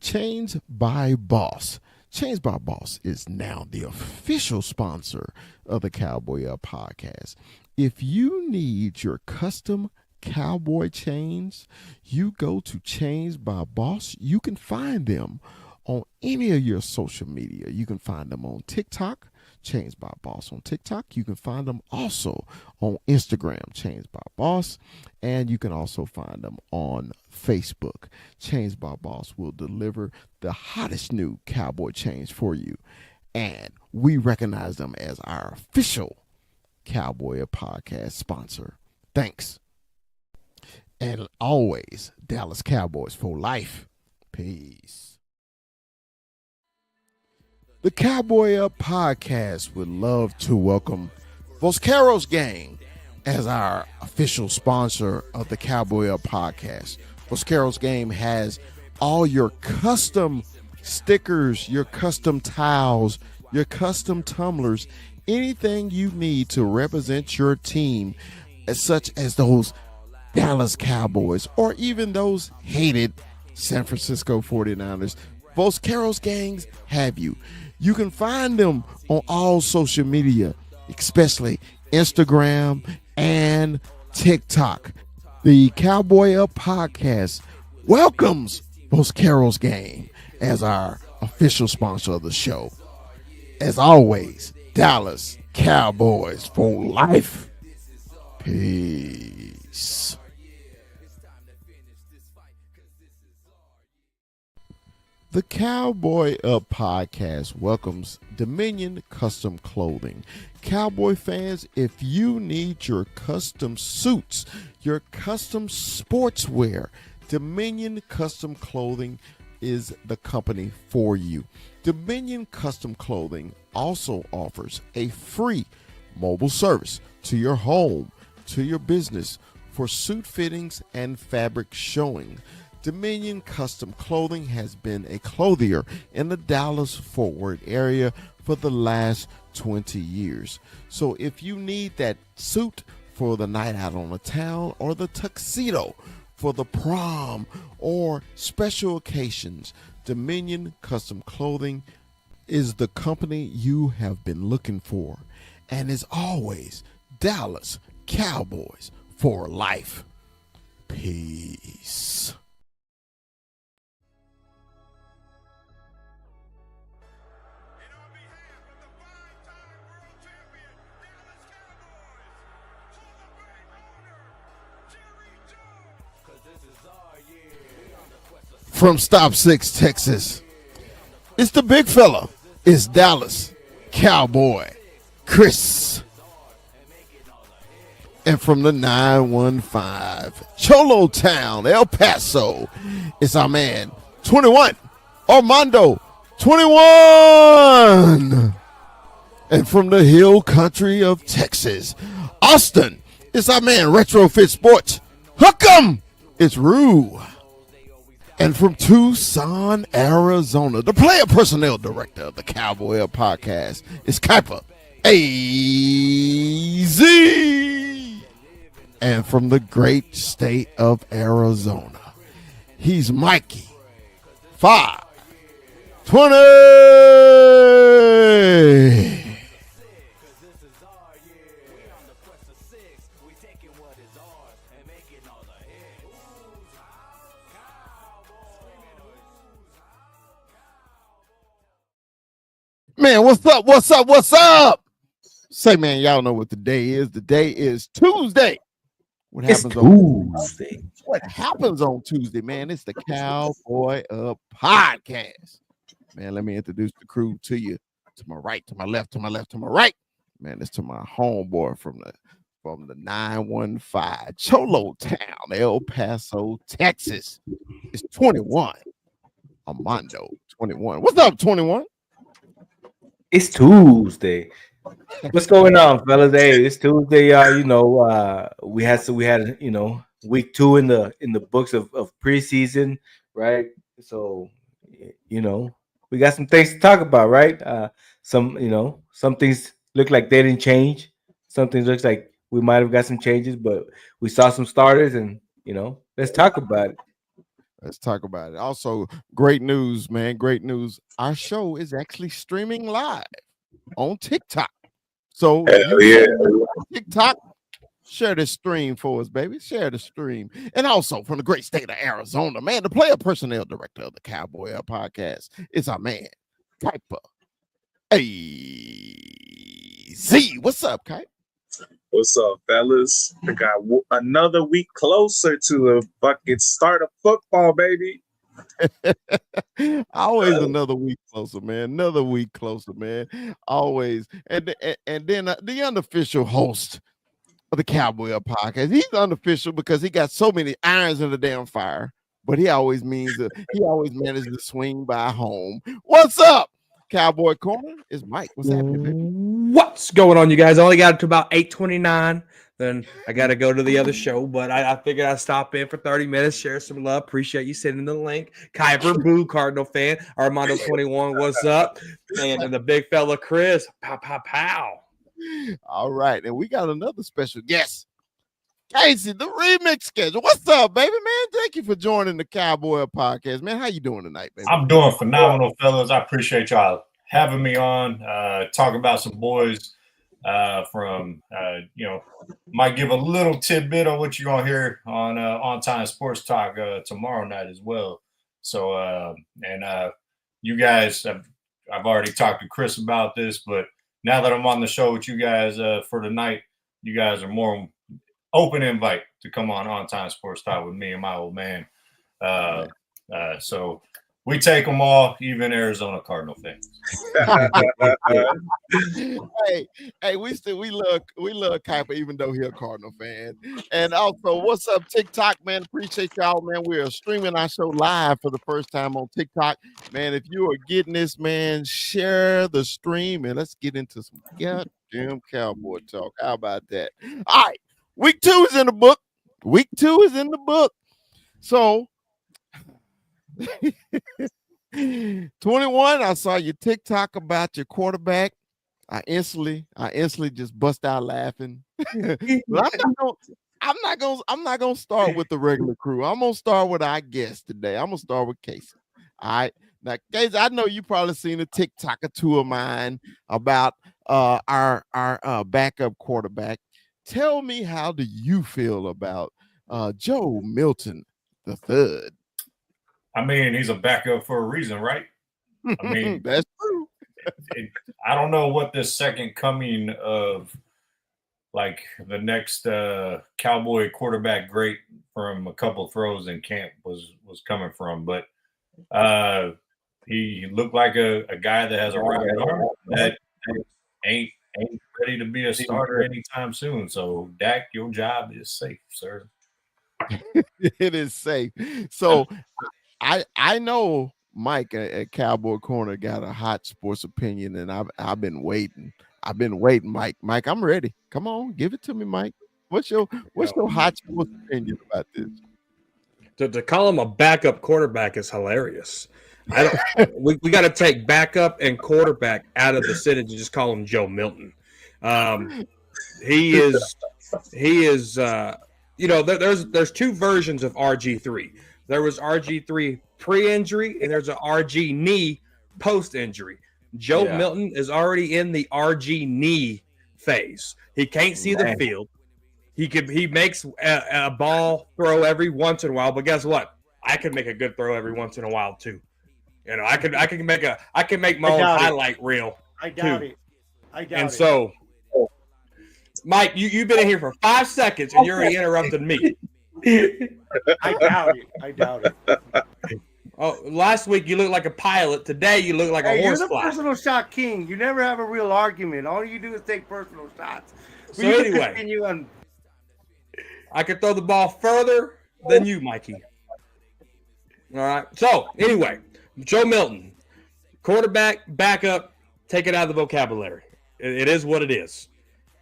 Chains by Boss. Chains by Boss is now the official sponsor of the Cowboy Up podcast. If you need your custom cowboy chains, you go to Chains by Boss. You can find them on any of your social media. You can find them on TikTok, Chains by Boss on TikTok. You can find them also on Instagram, Chains by Boss, and you can also find them on Facebook. Chains by Boss will deliver the hottest new cowboy chains for you, and we recognize them as our official Cowboy podcast sponsor. Thanks. And always, Dallas Cowboys for life. Peace. The Cowboy Up podcast would love to welcome Voscaro's Gang as our official sponsor of the Cowboy Up podcast. Voscaro's Game has all your custom stickers, your custom towels, your custom tumblers, anything you need to represent your team, such as those Dallas Cowboys or even those hated San Francisco 49ers. Voscaro's Gangs have you. You can find them on all social media, especially Instagram and TikTok. The Cowboy Up podcast welcomes Voscaro's Gang as our official sponsor of the show. As always, Dallas Cowboys for life. Peace. The Cowboy Up podcast welcomes Dominion Custom Clothing. Cowboy fans, if you need your custom suits, your custom sportswear, Dominion Custom Clothing is the company for you. Dominion Custom Clothing also offers a free mobile service to your home, to your business for suit fittings and fabric showing. Dominion Custom Clothing has been a clothier in the Dallas-Fort Worth area for the last 20 years. So if you need that suit for the night out on the town or the tuxedo for the prom or special occasions, Dominion Custom Clothing is the company you have been looking for. And as always, Dallas Cowboys for life. Peace. From Stop 6, Texas, it's the big fella. It's Dallas Cowboy Chris. And from the 915, Cholo Town, El Paso, it's our man, 21, Armando, 21. And from the hill country of Texas, Austin, it's our man, Retrofit Sports, Hook 'em, it's Rue. And from Tucson, Arizona, the player personnel director of the Cowboy Up podcast is Kuiper AZ. And from the great state of Arizona, he's Mikey 520. Man, what's up? What's up? What's up? Say, man, y'all know what the day is. The day is Tuesday. What happens on Tuesday? What happens on Tuesday, man? It's the Cowboy Up podcast. Man, let me introduce the crew to you. To my right, to my left, to my left, to my right. Man, it's to my homeboy from the 915, Cholo Town, El Paso, Texas. It's 21. Armando, 21. What's up, 21? It's Tuesday. What's going on, fellas? Hey, it's Tuesday. We had week 2 in the books of preseason, right? So we got some things to talk about, right? Some things look like they didn't change. Some things looks like we might have got some changes, but we saw some starters, and let's talk about it. Let's talk about it. Also, great news, man. Great news. Our show is actually streaming live on TikTok. So Hell you yeah. on TikTok, share this stream for us, baby. Share the stream. And also from the great state of Arizona, man, the player personnel director of the Cowboy podcast is our man, Kuiper. Hey, Z, what's up, Kuiper? What's up, fellas? I got another week closer to the fucking start of football, baby. Always another week closer, man. Another week closer, man. Always. And then the unofficial host of the Cowboy podcast. He's unofficial because he got so many irons in the damn fire, but he always manages to swing by home. What's up, Cowboy Corner? It's Mike. What's happening, baby? What's going on, you guys? I only got to about 8:29. Then I got to go to the other show, but I figured I'd stop in for 30 minutes, share some love. Appreciate you sending the link. Kyber Boo, Cardinal fan. Armando 21, what's up? And the big fella Chris. Pow, pow, pow. All right. And we got another special guest. Casey, the remix schedule. What's up, baby, man? Thank you for joining the Cowboy podcast, man. How you doing tonight, baby? I'm doing phenomenal, fellas. I appreciate y'all having me on. Talk about some boys from might give a little tidbit on what you're gonna hear on time sports talk tomorrow night as well. So you guys, I've already talked to Chris about this, but now that I'm on the show with you guys for tonight, you guys are more open invite to come on time sports talk with me and my old man. So we take them all, even Arizona Cardinal fans. hey, we love Kuiper, even though he's a Cardinal fan. And also, what's up, TikTok, man? Appreciate y'all, man. We are streaming our show live for the first time on TikTok, man. If you are getting this, man, share the stream and let's get into some goddamn Cowboy talk. How about that? All right, week 2 is in the book. Week 2 is in the book. So. 21, I saw your TikTok about your quarterback. I instantly just bust out laughing. But I'm not gonna start with the regular crew. I'm gonna start with our guest today. I'm gonna start with Casey. All right. Now, Casey, I know you probably seen a TikTok or two of mine about our backup quarterback. Tell me, how do you feel about Joe Milton the third? I mean, he's a backup for a reason, right? I mean, that's true. I don't know what this second coming of like the next Cowboy quarterback great from a couple throws in camp was coming from, but he looked like a guy that has a rocket arm that ain't ready to be a starter anytime soon. So Dak, your job is safe, sir. It is safe. So I know Mike at Cowboy Corner got a hot sports opinion, and I've been waiting. Mike. Mike, I'm ready. Come on, give it to me, Mike. What's your hot sports opinion about this? To call him a backup quarterback is hilarious. We got to take backup and quarterback out of the sentence and just call him Joe Milton. He is. There's two versions of RG3. There was RG3 pre-injury, and there's an RG knee post-injury. Joe Milton is already in the RG knee phase. He can't see the field. He makes a ball throw every once in a while, but guess what? I can make a good throw every once in a while too. I can make my own highlight reel. I doubt it. And so, Mike, you've been in here for 5 seconds and you already interrupted me. I doubt it. Oh, last week you looked like a pilot. Today you look like a horsefly. You're the personal shot king. You never have a real argument. All you do is take personal shots. So anyway, I could throw the ball further than you, Mikey. All right. So anyway, Joe Milton, quarterback, backup, take it out of the vocabulary. It is what it is.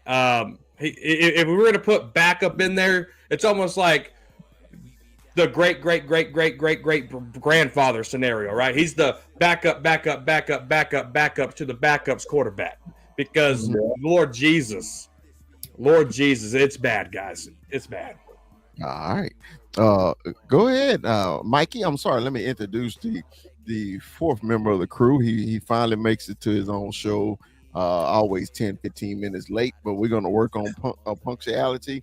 If we were going to put backup in there, it's almost like the great grandfather scenario, right? He's the backup to the backup's quarterback, because Lord Jesus, it's bad, guys. It's bad. All right. Go ahead, Mikey. I'm sorry. Let me introduce the fourth member of the crew. He finally makes it to his own show. Always 10, 15 minutes late, but we're going to work on punctuality.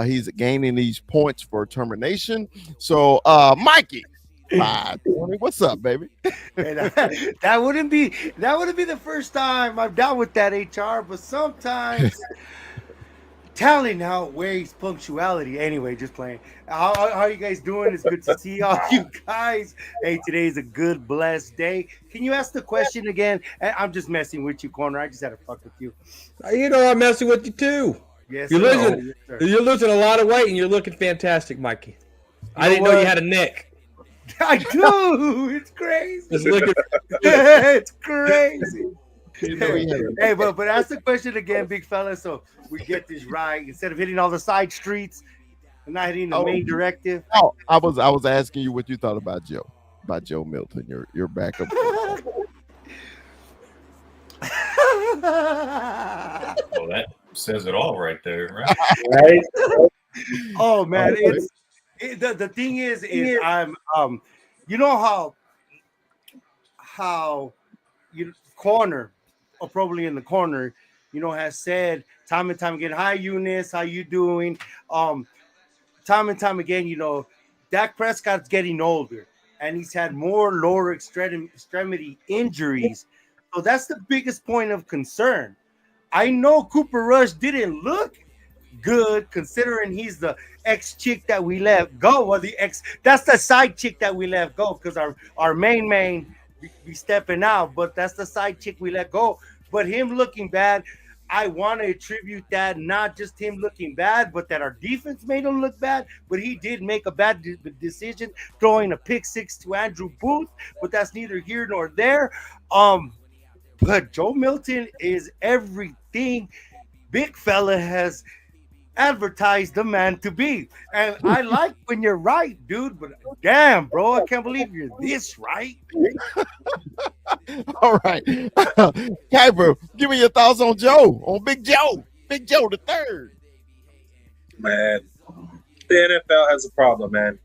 He's gaining these points for termination. So, Mikey, 520, what's up, baby? And that wouldn't be the first time I'm down with that HR, but sometimes talent outweighs punctuality. Anyway, just playing. How you guys doing? It's good to see all you guys. Hey, today's a good, blessed day. Can you ask the question again? I'm just messing with you, Corner. I just had to fuck with you. You know I'm messing with you too. Yes, You're sir. losing. Yes, sir. You're losing a lot of weight, and you're looking fantastic, Mikey. I didn't know you had a neck. I do. It's crazy. Just looking. It's crazy. You Hey, but ask the question again, big fella, so we get this right. Instead of hitting all the side streets and not hitting the main directive. Oh, I was asking you what you thought about Joe Milton, your backup. Well, that says it all right there, right? Right? Oh man, the thing is I'm you know how you corner or probably in the corner, has said time and time again, hi Eunice, how you doing? Time and time again, Dak Prescott's getting older and he's had more lower extremity injuries. So that's the biggest point of concern. I know Cooper Rush didn't look good considering he's the ex chick that we let go. Well, that's the side chick that we let go because our main be stepping out, but that's the side chick we let go. But him looking bad, I want to attribute that not just him looking bad, but that our defense made him look bad. But he did make a bad decision throwing a pick six to Andrew Booth, but that's neither here nor there. But Joe Milton is everything big fella has advertised the man to be. And I like when you're right, dude, but damn, bro, I can't believe you're this right. All right. Kyber, give me your thoughts on Big Joe the third. Man, the NFL has a problem, man.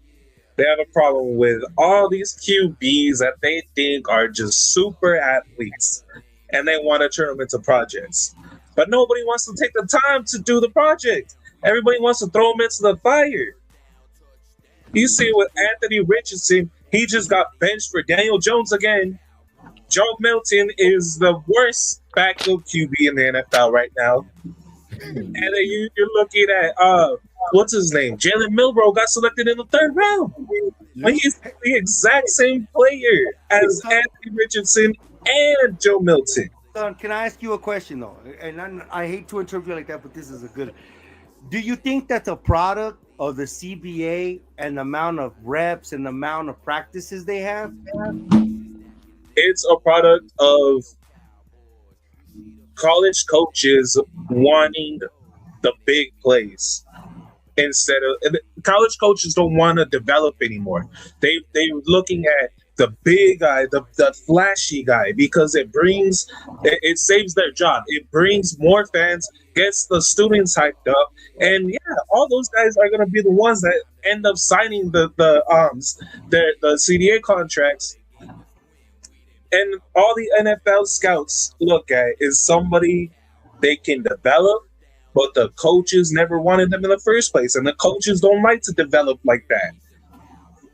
They have a problem with all these QBs that they think are just super athletes and they want to turn them into projects. But nobody wants to take the time to do the project. Everybody wants to throw them into the fire. You see with Anthony Richardson, he just got benched for Daniel Jones again. Joe Milton is the worst backup QB in the NFL right now. And then you're looking at what's his name? Jalen Milroe got selected in the third round. But he's the exact same player as Anthony Richardson and Joe Milton. Son, can I ask you a question though? And I hate to interrupt you like that, but this is a good. Do you think that's a product of the CBA and the amount of reps and the amount of practices they have? It's a product of college coaches wanting the big plays instead of college coaches don't want to develop anymore. They're looking at the big guy, the flashy guy, because it saves their job. It brings more fans, gets the students hyped up, and yeah, all those guys are gonna be the ones that end up signing the CDA contracts. And all the NFL scouts look at is somebody they can develop, but the coaches never wanted them in the first place, and the coaches don't like to develop like that.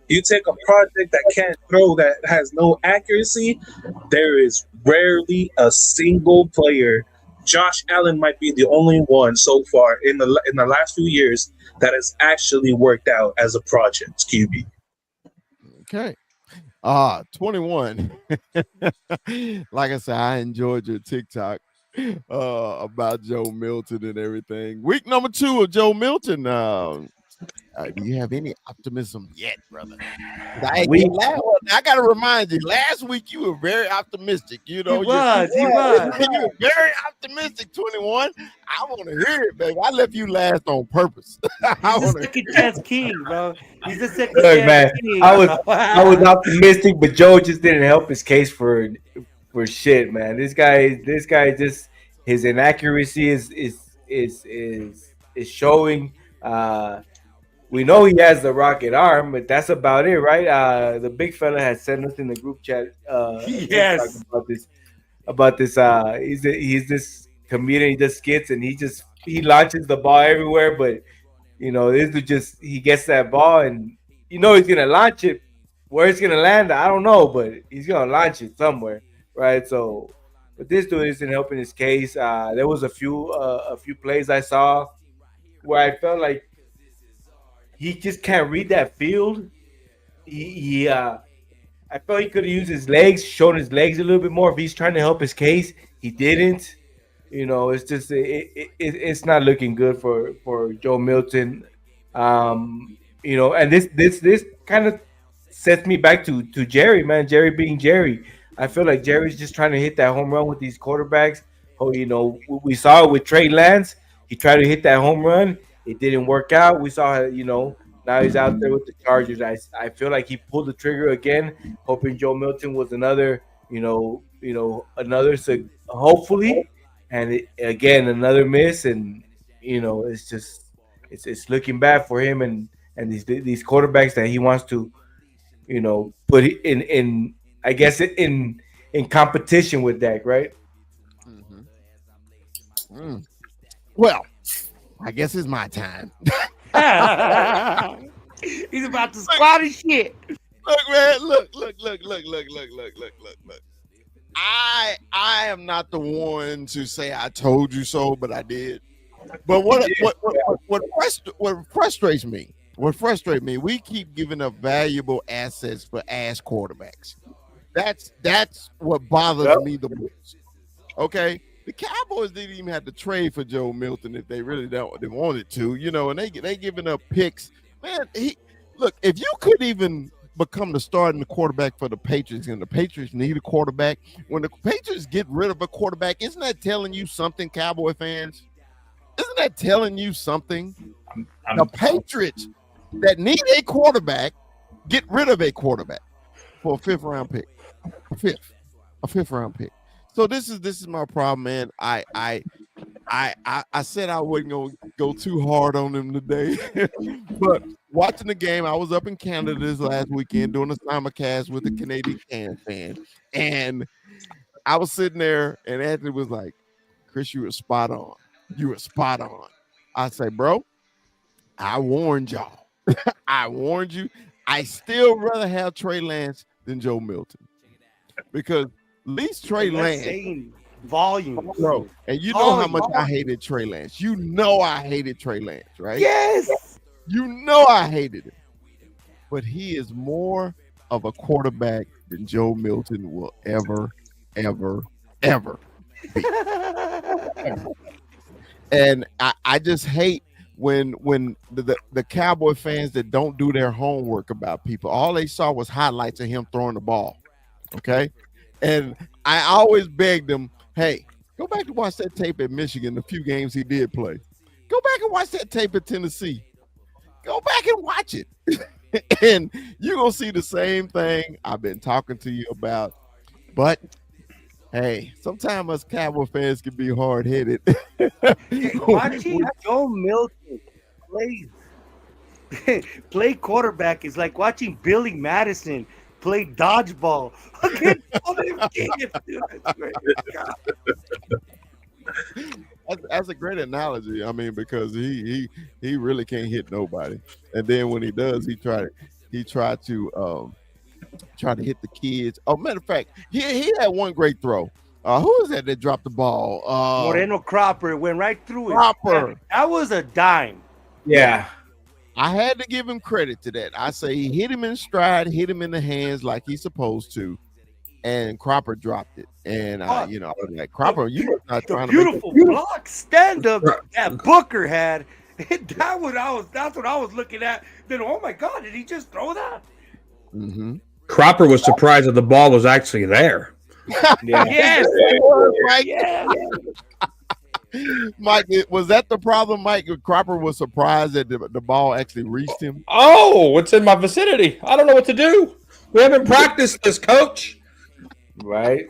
You take a project that can't throw, that has no accuracy, there is rarely a single player. Josh Allen might be the only one so far in the last few years that has actually worked out as a project QB. Okay. 21. Like I said, I enjoyed your TikTok about Joe Milton and everything. Week number 2 of Joe Milton. Do you have any optimism yet, brother? I got to remind you, last week you were very optimistic. You know, he was. You were very optimistic, 21. I want to hear it, baby. I left you last on purpose. He's the second chance king, bro. He's the second Look, chance man, king. I was optimistic, but Joe just didn't help his case for shit, man. This guy just his inaccuracy is showing. we know he has the rocket arm, but that's about it, right? The big fella had sent us in the group chat. Yes. About this. He's this comedian. He does skits, and he launches the ball everywhere. But this dude he gets that ball, and he's gonna launch it. Where it's gonna land, I don't know, but he's gonna launch it somewhere, right? So, but this dude isn't helping his case. There was a few plays I saw where I felt like he just can't read that field. I felt he could have used his legs, shown his legs a little bit more if he's trying to help his case. He didn't. It's just it's not looking good for Joe Milton. And this kind of sets me back to Jerry, man. Jerry being Jerry. I feel like Jerry's just trying to hit that home run with these quarterbacks. Oh, we saw it with Trey Lance. He tried to hit that home run. It didn't work out. We saw, now he's out there with the Chargers. I feel like he pulled the trigger again, hoping Joe Milton was another, hopefully, and again another miss, and it's just it's looking bad for him and these quarterbacks that he wants to, put in I guess in competition with Dak, right? Well, I guess it's my time. He's about to squat his shit. Look, man, look. I am not the one to say I told you so, but I did. But what frustrates me, we keep giving up valuable assets for ass quarterbacks. That's what bothers me the most. Okay. The Cowboys didn't even have to trade for Joe Milton if they really they wanted to, and they giving up picks. Man, if you could even become the starting quarterback for the Patriots, and the Patriots need a quarterback, when the Patriots get rid of a quarterback, isn't that telling you something, Cowboy fans? Isn't that telling you something? The Patriots that need a quarterback get rid of a quarterback for a fifth round pick. A fifth round pick. So this is my problem, man. I said I wasn't gonna go too hard on them today, but watching the game, I was up in Canada this last weekend doing a simulcast with a Canadian fan, and I was sitting there, and Anthony was like, "Chris, you were spot on. You were spot on." I say, "Bro, I warned y'all. I warned you. I still rather have Trey Lance than Joe Milton because." At least Trey Lance, volume, bro, and you know how much I hated Trey Lance. You know I hated Trey Lance, right? Yes, you know I hated him, but he is more of a quarterback than Joe Milton will ever be. And I just hate when the Cowboy fans that don't do their homework about people. All they saw was highlights of him throwing the ball. Okay. And I always begged them, hey, go back and watch that tape at Michigan, the few games he did play. Go back and watch that tape at Tennessee. Go back and watch it. And you're going to see the same thing I've been talking to you about. But, hey, sometimes us Cowboy fans can be hard-headed. Watching Joe Milton play quarterback is like watching Billy Madison play dodgeball against all them kids. That's a great analogy. I mean, because he really can't hit nobody, and then when he does, he tried to hit the kids. Oh, matter of fact, he had one great throw. Who is that dropped the ball? Moreno Cropper went right through it. Cropper. That was a dime. Yeah. I had to give him credit to that. I say he hit him in stride, hit him in the hands like he's supposed to, and Cropper dropped it. And I was like, Cropper, you were not trying to make beautiful block stand up that Booker had. That's what I was looking at. Then, oh my God, did he just throw that? Mm-hmm. Cropper was surprised that the ball was actually there. Yeah. Yes. Right? Yeah. Mike, was that the problem? Mike, Cropper was surprised that the ball actually reached him. Oh, it's in my vicinity. I don't know what to do. We haven't practiced this, coach. Right.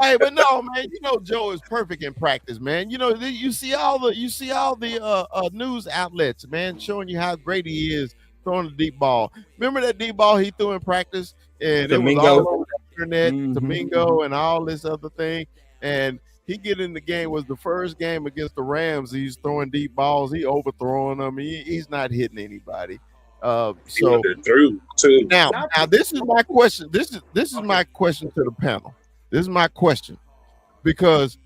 Hey, but no, man. You know Joe is perfect in practice, man. You know you see all the news outlets, man, showing you how great he is throwing the deep ball. Remember that deep ball he threw in practice, and it was Domingo. all over the internet, Mhm. Domingo, and all this other thing. And he get in the game was the first game against the Rams. He's throwing deep balls. He overthrowing them. He's not hitting anybody. He So through too. now this is my question. This is my question to the panel. This is my question because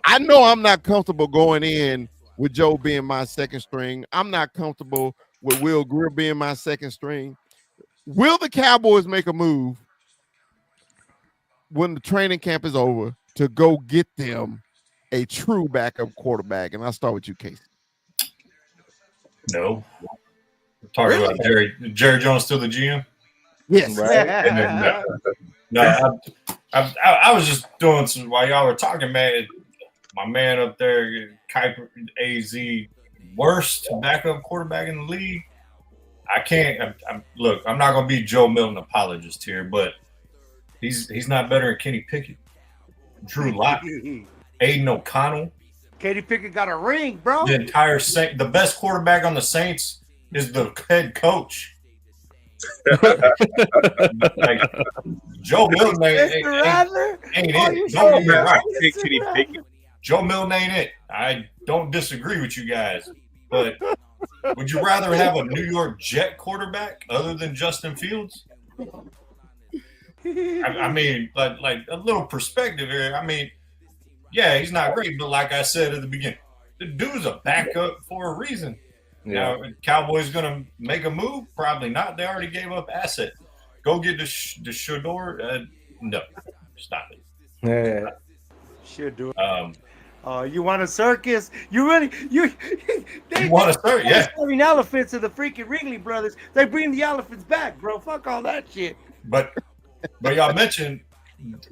I know I'm not comfortable going in with Joe being my second string. I'm not comfortable with Will Greer being my second string. Will the Cowboys make a move when the training camp is over to go get them a true backup quarterback? And I'll start with you, Casey. No. We're talking about Jerry Jones still the GM? Yes. Right. No, I was just doing some while y'all were talking, man. My man up there, Kuiper, AZ, worst backup quarterback in the league. I can't. Look, I'm not going to be Joe Milton apologist here, but he's not better than Kenny Pickett, Drew Lock, Aiden O'Connell. Katie Pickett got a ring, bro. The entire the best quarterback on the Saints is the head coach. Like, Joe Milton ain't it. Don't get me right. Joe Milton ain't it. I don't disagree with you guys, but would you rather have a New York Jet quarterback other than Justin Fields? I mean, like a little perspective here. I mean, yeah, he's not great, but like I said at the beginning, the dude's a backup for a reason. Yeah. Now, Cowboys going to make a move? Probably not. They already gave up asset. Go get the Shador? No, stop it. Yeah. Should do it. Um, You want a circus? You really they want a circus? Yeah. Serving elephants to the freaking Wrigley brothers. They bring the elephants back, bro. Fuck all that shit. But y'all mentioned,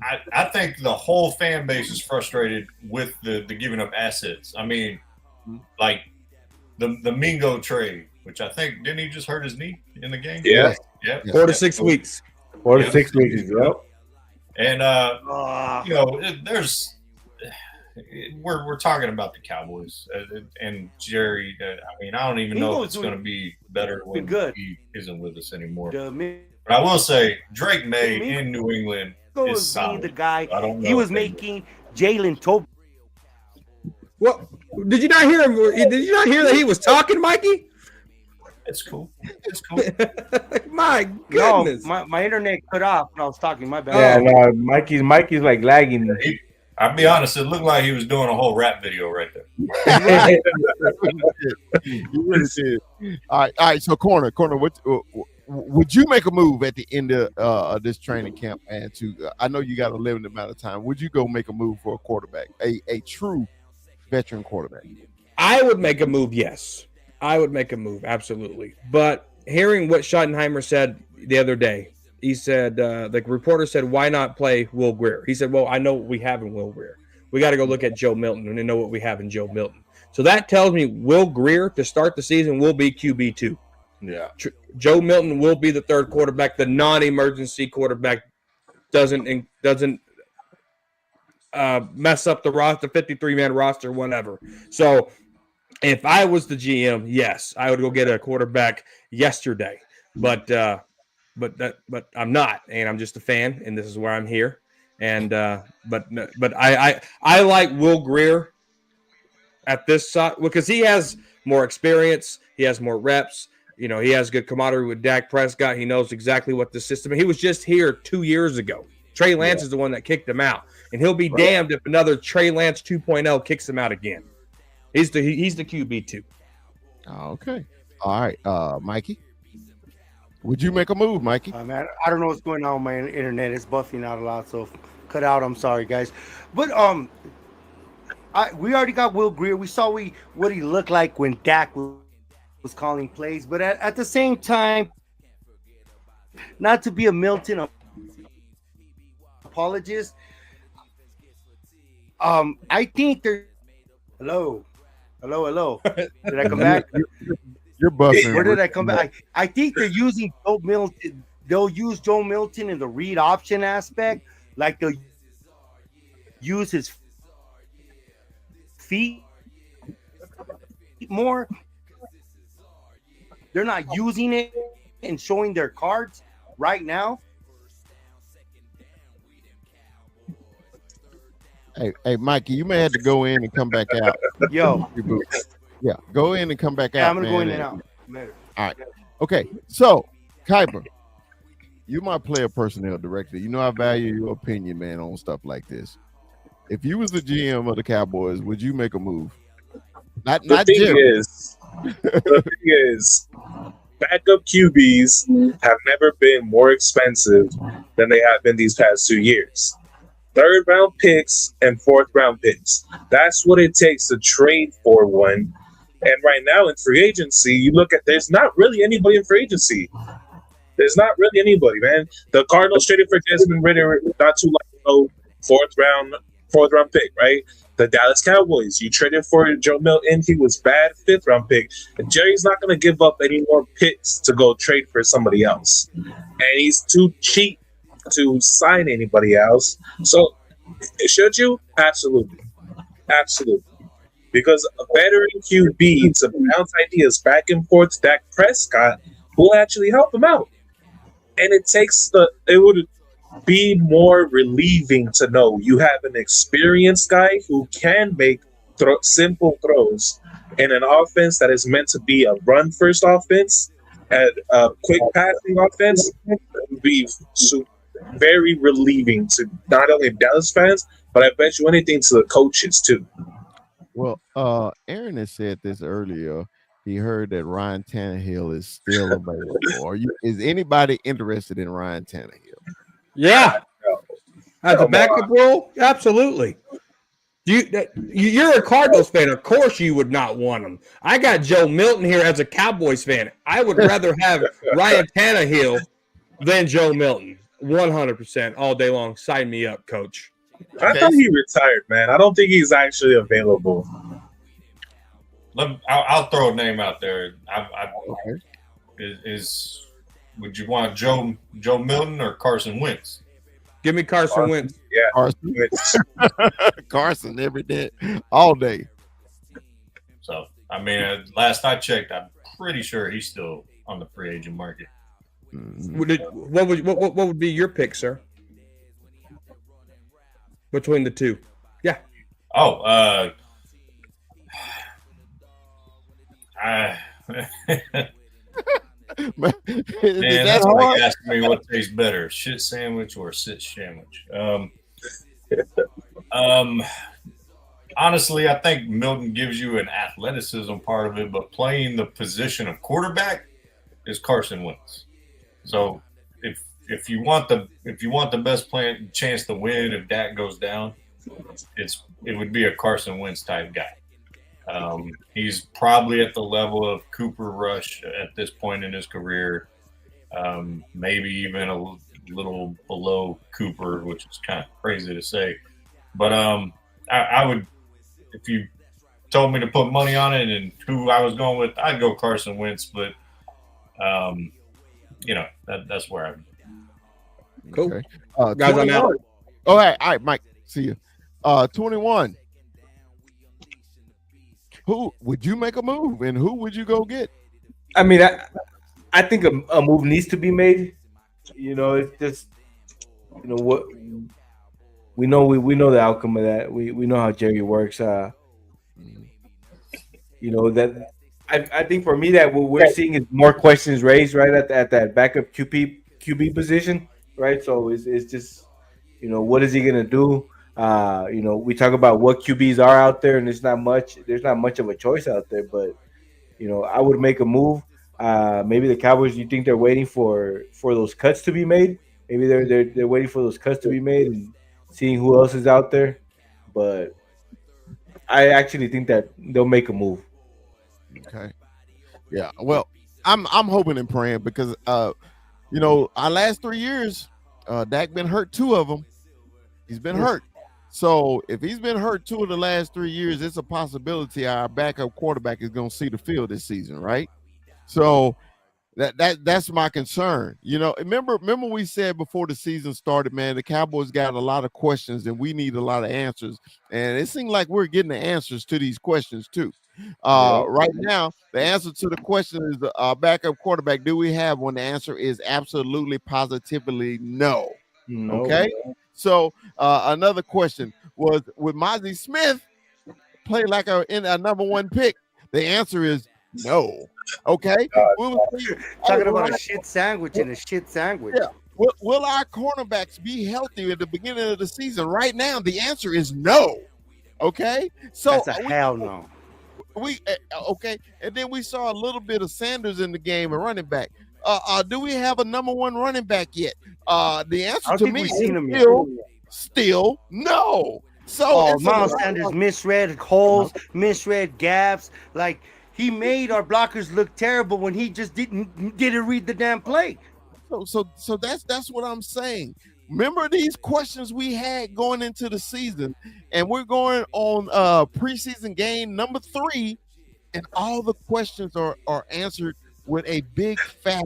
I think the whole fan base is frustrated with the giving up assets. I mean, like the Mingo trade, which I think didn't he just hurt his knee in the game? Yeah. Yeah. 4 to 6 weeks. 4 to 6 weeks, yep. And you know, we're talking about the Cowboys and Jerry. I mean, I don't even know if it's going to be better when he isn't with us anymore. But I will say, Drake May in New England is solid. The guy I don't know he was if making Jalen Tobe. Well, did you not hear him? Did you not hear that he was talking, Mikey? It's cool. It's cool. My goodness. No, my internet cut off when I was talking. My bad. Yeah, no, Mikey's like lagging. I'll be honest, it looked like he was doing a whole rap video right there. You really did. All right. So, corner. What would you make a move at the end of this training camp? And I know you got a limited amount of time. Would you go make a move for a quarterback, a true veteran quarterback? I would make a move. Yes, I would make a move. Absolutely. But hearing what Schottenheimer said the other day, he said, the reporter said, why not play Will Greer? He said, well, I know what we have in Will Greer. We got to go look at Joe Milton and know what we have in Joe Milton. So that tells me Will Greer to start the season will be QB2. Yeah. Joe Milton will be the third quarterback. The non-emergency quarterback doesn't mess up the roster, 53-man roster, whatever. So if I was the GM, yes, I would go get a quarterback yesterday. But I'm not, and I'm just a fan, and this is where I'm here. And but I like Will Greer at this side because he has more experience, he has more reps. You know, he has good camaraderie with Dak Prescott. He knows exactly what the system. He was just here 2 years ago. Trey Lance is the one that kicked him out, and he'll be damned if another Trey Lance 2.0 kicks him out again. He's the QB2. Okay. All right, Mikey. Would you make a move, Mikey? Man, I don't know what's going on with my internet. It's buffing out a lot, so cut out. I'm sorry, guys. But we already got Will Greer. We saw what he looked like when Dak was calling plays. But at the same time, not to be a Milton apologist, I think they're hello. Did I come back? You're buffing. Where did I come back? I think they're using Joe Milton. They'll use Joe Milton in the read option aspect, like they'll use his feet more. They're not using it and showing their cards right now. Hey, Mikey, you may have to go in and come back out. Yo, Yeah, go in and come back yeah, out. I'm gonna man, go in and out. Later. All right. Okay. So, Kuiper, you're my player personnel director. You know I value your opinion, man, on stuff like this. If you was the GM of the Cowboys, would you make a move? Not The thing Jerry. is, backup QBs have never been more expensive than they have been these past 2 years. Third round picks and fourth round picks. That's what it takes to trade for one. And right now in free agency, you look at there's not really anybody in free agency. There's not really anybody, man. The Cardinals traded for Desmond Ritter not too long ago, fourth round pick, right? The Dallas Cowboys, you traded for Joe Milton. He was bad, fifth round pick. And Jerry's not going to give up any more picks to go trade for somebody else. And he's too cheap to sign anybody else. So, should you? Absolutely. Absolutely. Because a veteran QB to bounce ideas back and forth to Dak Prescott will actually help him out. And it would be more relieving to know you have an experienced guy who can make simple throws in an offense that is meant to be a run-first offense and a quick passing offense. It would be very relieving to not only Dallas fans, but I bet you anything to the coaches too. Well, Aaron has said this earlier. He heard that Ryan Tannehill is still available. Is anybody interested in Ryan Tannehill? Yeah. As a backup role? Absolutely. You're a Cardinals fan. Of course you would not want him. I got Joe Milton here as a Cowboys fan. I would rather have Ryan Tannehill than Joe Milton. 100% all day long. Sign me up, coach. I thought he retired, man. I don't think he's actually available. I'll throw a name out there. Okay. Would you want Joe Milton or Carson Wentz? Give me Carson Wentz. Yeah, Carson. Carson every day, all day. So, I mean, last I checked, I'm pretty sure he's still on the free agent market. What would be your pick, sir? Between the two? Yeah. Oh, Man, that's like asking me what tastes better, shit sandwich or sit sandwich. Honestly, I think Milton gives you an athleticism part of it, but playing the position of quarterback is Carson Wentz. So if you want the best chance to win, if Dak goes down, it would be a Carson Wentz type guy. He's probably at the level of Cooper Rush at this point in his career, maybe even a little below Cooper, which is kind of crazy to say. But I would, if you told me to put money on it and who I was going with, I'd go Carson Wentz. But that's where I'm. Cool. Okay. Guys, I'm out. All right, Mike. See you. 21. Who would you make a move, and who would you go get? I mean, I think a move needs to be made. It's just, what we know the outcome of that. We know how Jerry works. That I think for me that what we're seeing is more questions raised right at that backup QB position, right? So it's just, what is he gonna do? We talk about what QBs are out there, and there's not much of a choice out there. But I would make a move. Maybe the Cowboys. You think they're waiting for those cuts to be made? Maybe they're waiting for those cuts to be made and seeing who else is out there. But I actually think that they'll make a move. Okay. Yeah. Well, I'm hoping and praying because our last 3 years, Dak been hurt 2 of them. He's been hurt. So if he's been hurt 2 of the last 3 years, it's a possibility our backup quarterback is going to see the field this season, right? So That's my concern. Remember we said before the season started, man, the Cowboys got a lot of questions and we need a lot of answers. And it seems like we're getting the answers to these questions too. Right now, the answer to the question is the backup quarterback. Do we have one? The answer is absolutely, positively no. No. Okay. So another question was, would Mozzie Smith play like a number one pick? The answer is no. Okay. Talking about a shit sandwich and a shit sandwich. Yeah. Will our cornerbacks be healthy at the beginning of the season? Right now, the answer is no. Okay. So that's a hell no. Okay. And then we saw a little bit of Sanders in the game, a running back. Do we have a number one running back yet? The answer to me is still no. So Miles Sanders misread holes, misread gaps. Like, he made our blockers look terrible when he just didn't read the damn play. So that's what I'm saying. Remember these questions we had going into the season, and we're going on preseason game number 3, and all the questions are answered with a big fat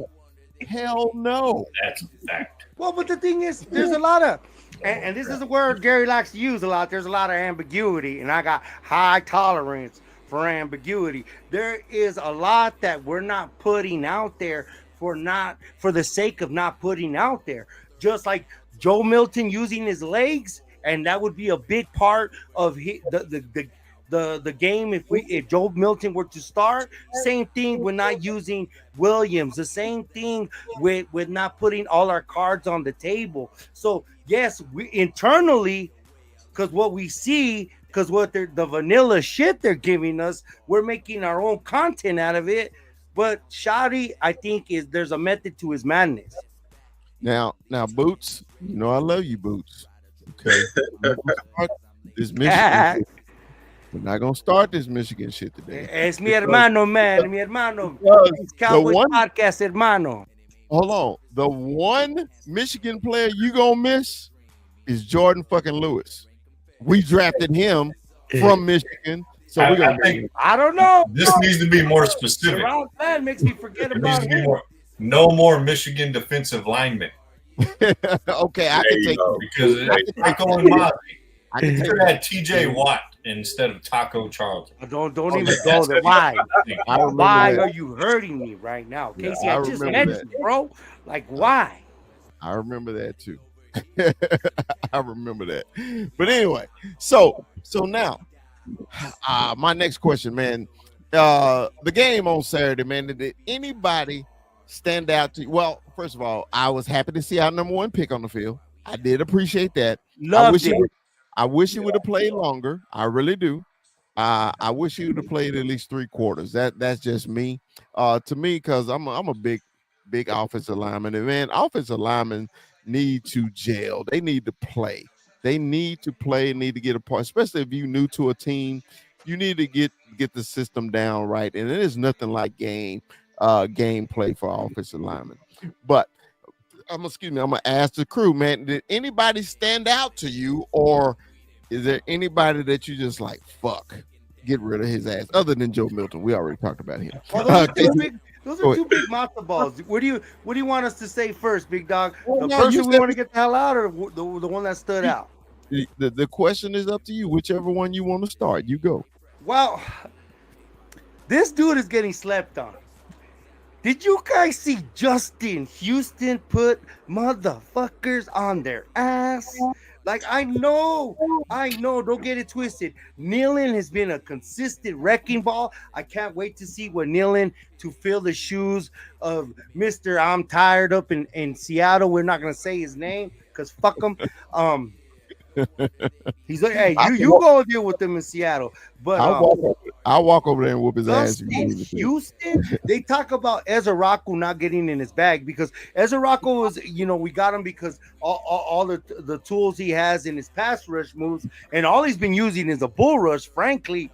hell no. That's a fact. Well, but the thing is, there's a lot of, and this is a word Gary likes to use a lot, there's a lot of ambiguity, and I got high tolerance for ambiguity. There is a lot that we're not putting out there for the sake of not putting out there. Just like Joe Milton using his legs, and that would be a big part of the game if Joe Milton were to start. Same thing with not using Williams. The same thing with not putting all our cards on the table. So yes, we internally, because what we see, because what the vanilla shit they're giving us, we're making our own content out of it. But Shotty, I think there's a method to his madness. Now, Boots, I love you, Boots. Okay, this Michigan. We're not gonna start this Michigan shit today. Es mi hermano, man. Mi hermano. It's Cowboy podcast, hermano. Hold on. The one Michigan player you gonna miss is Jordan fucking Lewis. We drafted him from Michigan. So we're gonna I don't know. This needs to be more specific. Wrong plan makes me forget about him. No more Michigan defensive linemen. Okay, I can take it. Because Taco and Mozzie. I could have had TJ Watt instead of Taco Charlton. Don't even go there. Why? Why are you hurting me right now? Casey, I just mentioned, bro. Like, why? I remember that too. I remember that. But anyway, so now, my next question, man. The game on Saturday, man. Did anybody stand out to you? Well, first of all, I was happy to see our number one pick on the field. I did appreciate that. I wish he would have played longer. I really do. I wish he would have played at least 3 quarters. That's just me. To me, because I'm a big offensive lineman. And man, offensive linemen need to gel. They need to play. They need to play, need to get a part, especially if you're new to a team. You need to get the system down right. And it is nothing like gameplay for offensive linemen. But I'm gonna ask the crew, man. Did anybody stand out to you, or is there anybody that you just like, fuck, get rid of his ass? Other than Joe Milton, we already talked about him. Well, those are two big matzo balls. What do you want us to say first, big dog? The person we want to get the hell out, or the one that stood out? The question is up to you. Whichever one you want to start, you go. Well, this dude is getting slept on. Did you guys see Justin Houston put motherfuckers on their ass? Like, I know, don't get it twisted. Nealon has been a consistent wrecking ball. I can't wait to see what Nealon to fill the shoes of Mr. I'm tired up in Seattle. We're not going to say his name because fuck him. He's like, hey, you go deal with them in Seattle. But I'll walk over there and whoop his ass. Houston, they talk about Ezra Rocco not getting in his bag because Ezra Rocco was, we got him because all the tools he has in his pass rush moves, and all he's been using is a bull rush, frankly.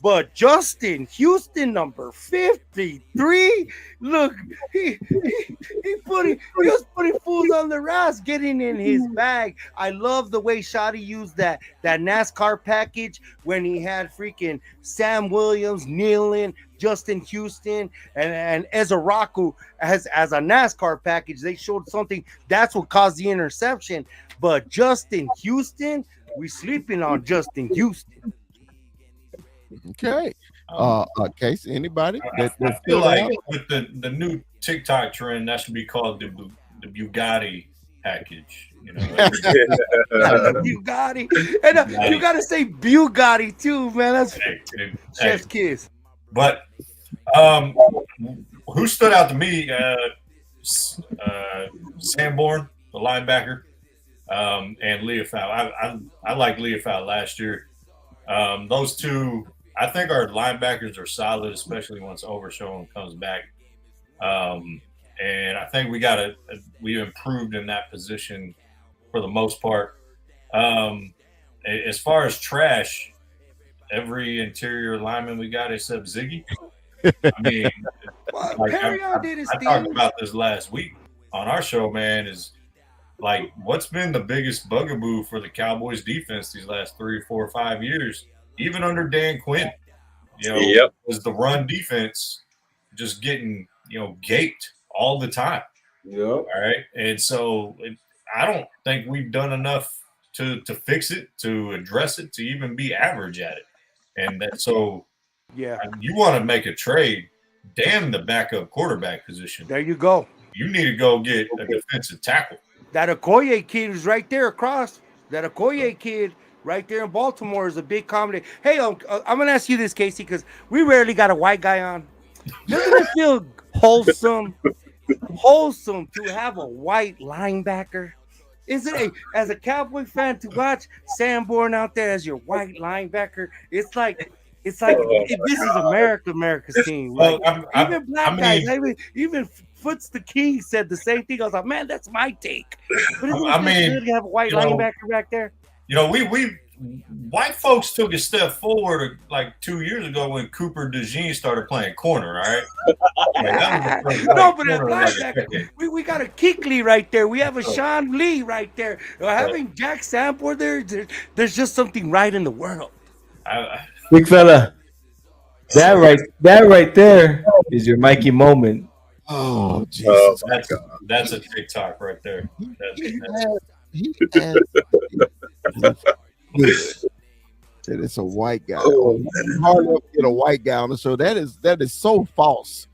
But Justin Houston, number 53, look, he was putting fools on the ass, getting in his bag. I love the way Shotty used that NASCAR package when he had freaking Sam Williams, Nealon, Justin Houston, and Ezraku as a NASCAR package. They showed something that's what caused the interception. But Justin Houston, we sleeping on Justin Houston. Okay. Case, anybody? I feel like with the new TikTok trend, that should be called the Bugatti package. You know, Bugatti, and you gotta say Bugatti too, man. That's chef's kiss. But who stood out to me? Sanborn, the linebacker, and Leofau. I liked Leofau last year. Those two, I think our linebackers are solid, especially once Overshown comes back. And I think we improved in that position for the most part. As far as trash, every interior lineman we got except Ziggy. I mean, I talked about this last week on our show, man, is like what's been the biggest bugaboo for the Cowboys defense these last 3, 4, 5 years, even under Dan Quinn, is the run defense just getting, gaped all the time. Yep. All right. And so I don't think we've done enough to fix it, to address it, to even be average at it. And so you want to make a trade, damn the backup quarterback position. There you go. You need to go get a defensive tackle. That Okoye kid is right there across. That Okoye kid right there in Baltimore is a big comedy. Hey, I'm going to ask you this, Casey, because we rarely got a white guy on. Doesn't it feel wholesome to have a white linebacker? Is it as a Cowboy fan to watch Sanborn out there as your white linebacker? It's like this is America's team. Like, even black guys, even Foots the King said the same thing. I was like, man, that's my take. But isn't it good to have a white linebacker back there? We white folks took a step forward like 2 years ago when Cooper DeJean started playing corner, all right? But as linebacker, we got a Kickley right there. We have a Sean Lee right there. Having Jack Sanborn there's just something right in the world. Big fella, that right there is your Mikey moment. Oh, Jesus. That's a TikTok right there. That it's a white guy. Hard enough to get a white guy on the show. That is so false.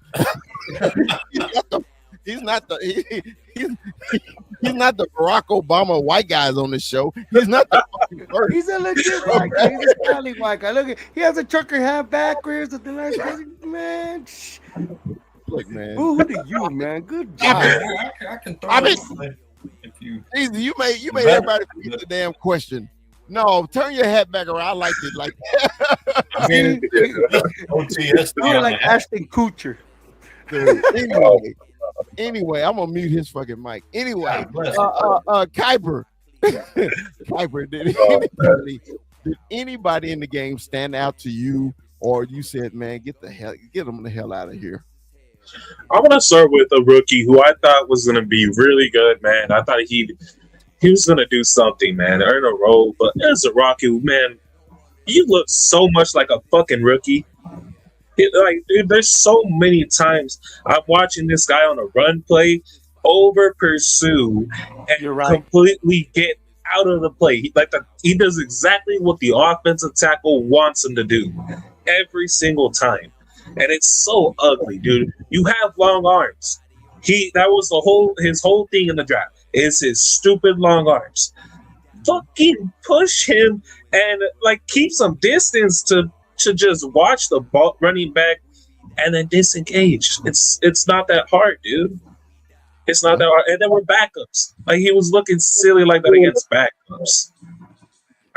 He's not the Barack Obama white guys on the show. He's not the fucking first. He's a legit white guy. He's a Cali white guy. Look, he has a trucker hat backwards with the nice man. Look, man. Who do you, man? Good job. I can throw it if you. Easy. You made everybody forget the damn question. No, turn your hat back around. I liked it like that. I mean, you're like Ashton Kutcher. Anyway, I'm gonna mute his fucking mic. Anyway, Kuiper. Kuiper, did anybody in the game stand out to you, or you said, man, get them the hell out of here? I'm gonna start with a rookie who I thought was gonna be really good, man. I thought he was gonna do something, man, earn a role. But as a Rocky, man, you look so much like a fucking rookie. Dude, there's so many times I'm watching this guy on a run play, over pursue, and completely get out of the play. He does exactly what the offensive tackle wants him to do every single time. And it's so ugly, dude. You have long arms. That was his whole thing in the draft is his stupid long arms. Fucking push him and keep some distance to just watch the ball running back and then disengage. It's not that hard, dude. It's not that hard. And then we're backups. He was looking silly like that against backups.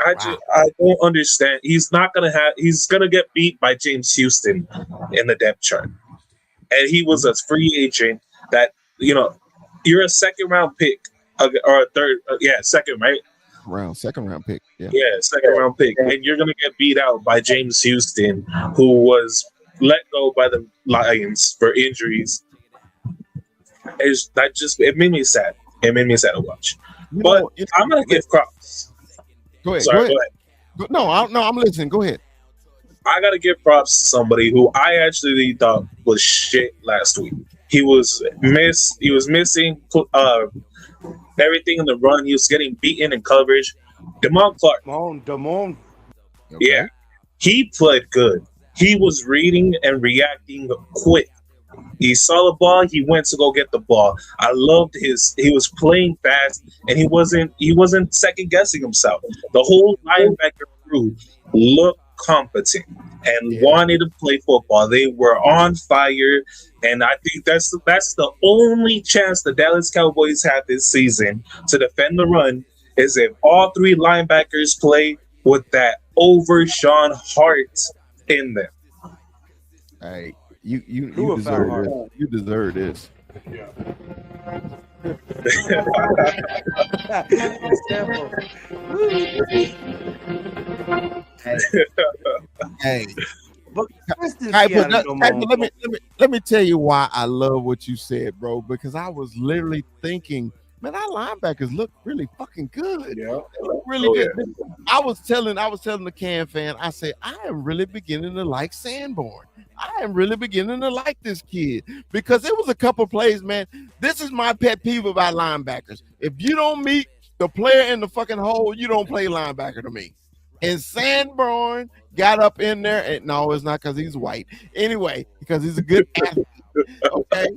I don't understand. He's gonna get beat by James Houston in the depth chart. And he was a free agent that, you're a second round pick or a third, second, right? second round pick. Yeah. Yeah, second round pick, and you're gonna get beat out by James Houston, who was let go by the Lions for injuries. It made me sad. It made me sad to watch. But I'm gonna give props. Go ahead. Sorry, go ahead. No, I'm listening. Go ahead. I gotta give props to somebody who I actually thought was shit last week. He was missing everything in the run. He was getting beaten in coverage. Damon Clark. Damon. Okay. Yeah. He played good. He was reading and reacting quick. He saw the ball, he went to go get the ball. I loved he was playing fast, and he wasn't second guessing himself. The whole linebacker crew looked competent and wanted to play football. They were on fire, and I think that's the only chance the Dallas Cowboys have this season to defend the run is if all three linebackers play with that Overshawn Hart in them. Hey, you deserve this. You deserve this. Hey. Let me tell you why I love what you said, bro. Because I was literally thinking, man, our linebackers look really fucking good. Yeah, they look really good. Yeah. I was telling the Can fan, I said, I am really beginning to like Sanborn. I am really beginning to like this kid because it was a couple plays, man. This is my pet peeve about linebackers. If you don't meet the player in the fucking hole, you don't play linebacker to me. And Sanborn got up in there, and no, it's not because he's white. Anyway, because he's a good athlete. Okay,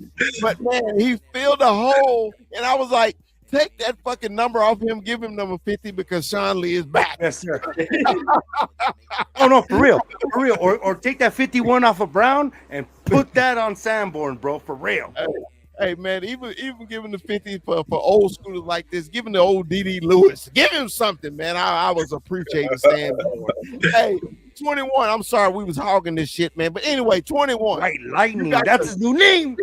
but man, he filled the hole, and I was like, take that fucking number off him, give him number 50 because Sean Lee is back. Yes, sir. Oh no, for real. Or take that 51 off of Brown and put that on Sanborn, bro, for real. Hey man, even giving the 50 for old schoolers like this, giving the old D.D. Lewis, give him something, man. I was appreciating Sanborn. Hey, 21. I'm sorry we was hogging this shit, man. But anyway, 21. Right, Lightning. That's his new name.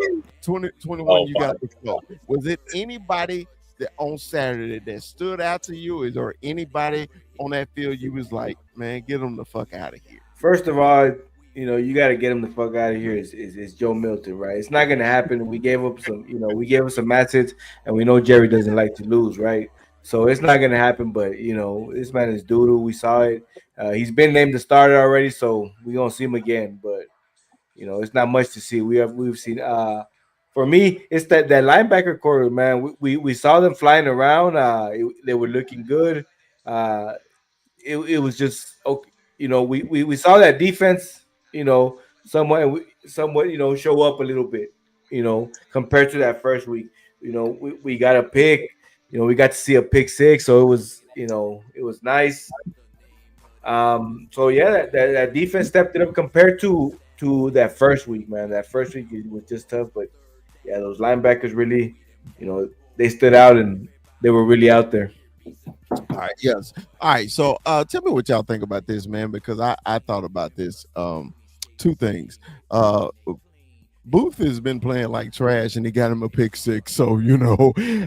21. You got to go. Was it anybody that on Saturday that stood out to you? Is there anybody on that field you was like, man, get them the fuck out of here? First of all, you got to get him the fuck out of here. Is Joe Milton, right? It's not gonna happen. We gave up some assets, and we know Jerry doesn't like to lose, right? So it's not gonna happen. But this man is doo-doo. We saw it. He's been named the starter already, so we're gonna see him again. But it's not much to see. We've seen. For me, it's that linebacker core, man. We saw them flying around. They were looking good. It was just okay. We saw that defense. Somewhat, show up a little bit, compared to that first week. We got a pick, we got to see a pick six, so it was nice. So yeah, that defense stepped it up compared to that first week, man. That first week was just tough, but yeah, those linebackers really, they stood out and they were really out there. All right, yes. All right, so tell me what y'all think about this, man, because I thought about this. Two things. Booth has been playing like trash, and he got him a pick six. So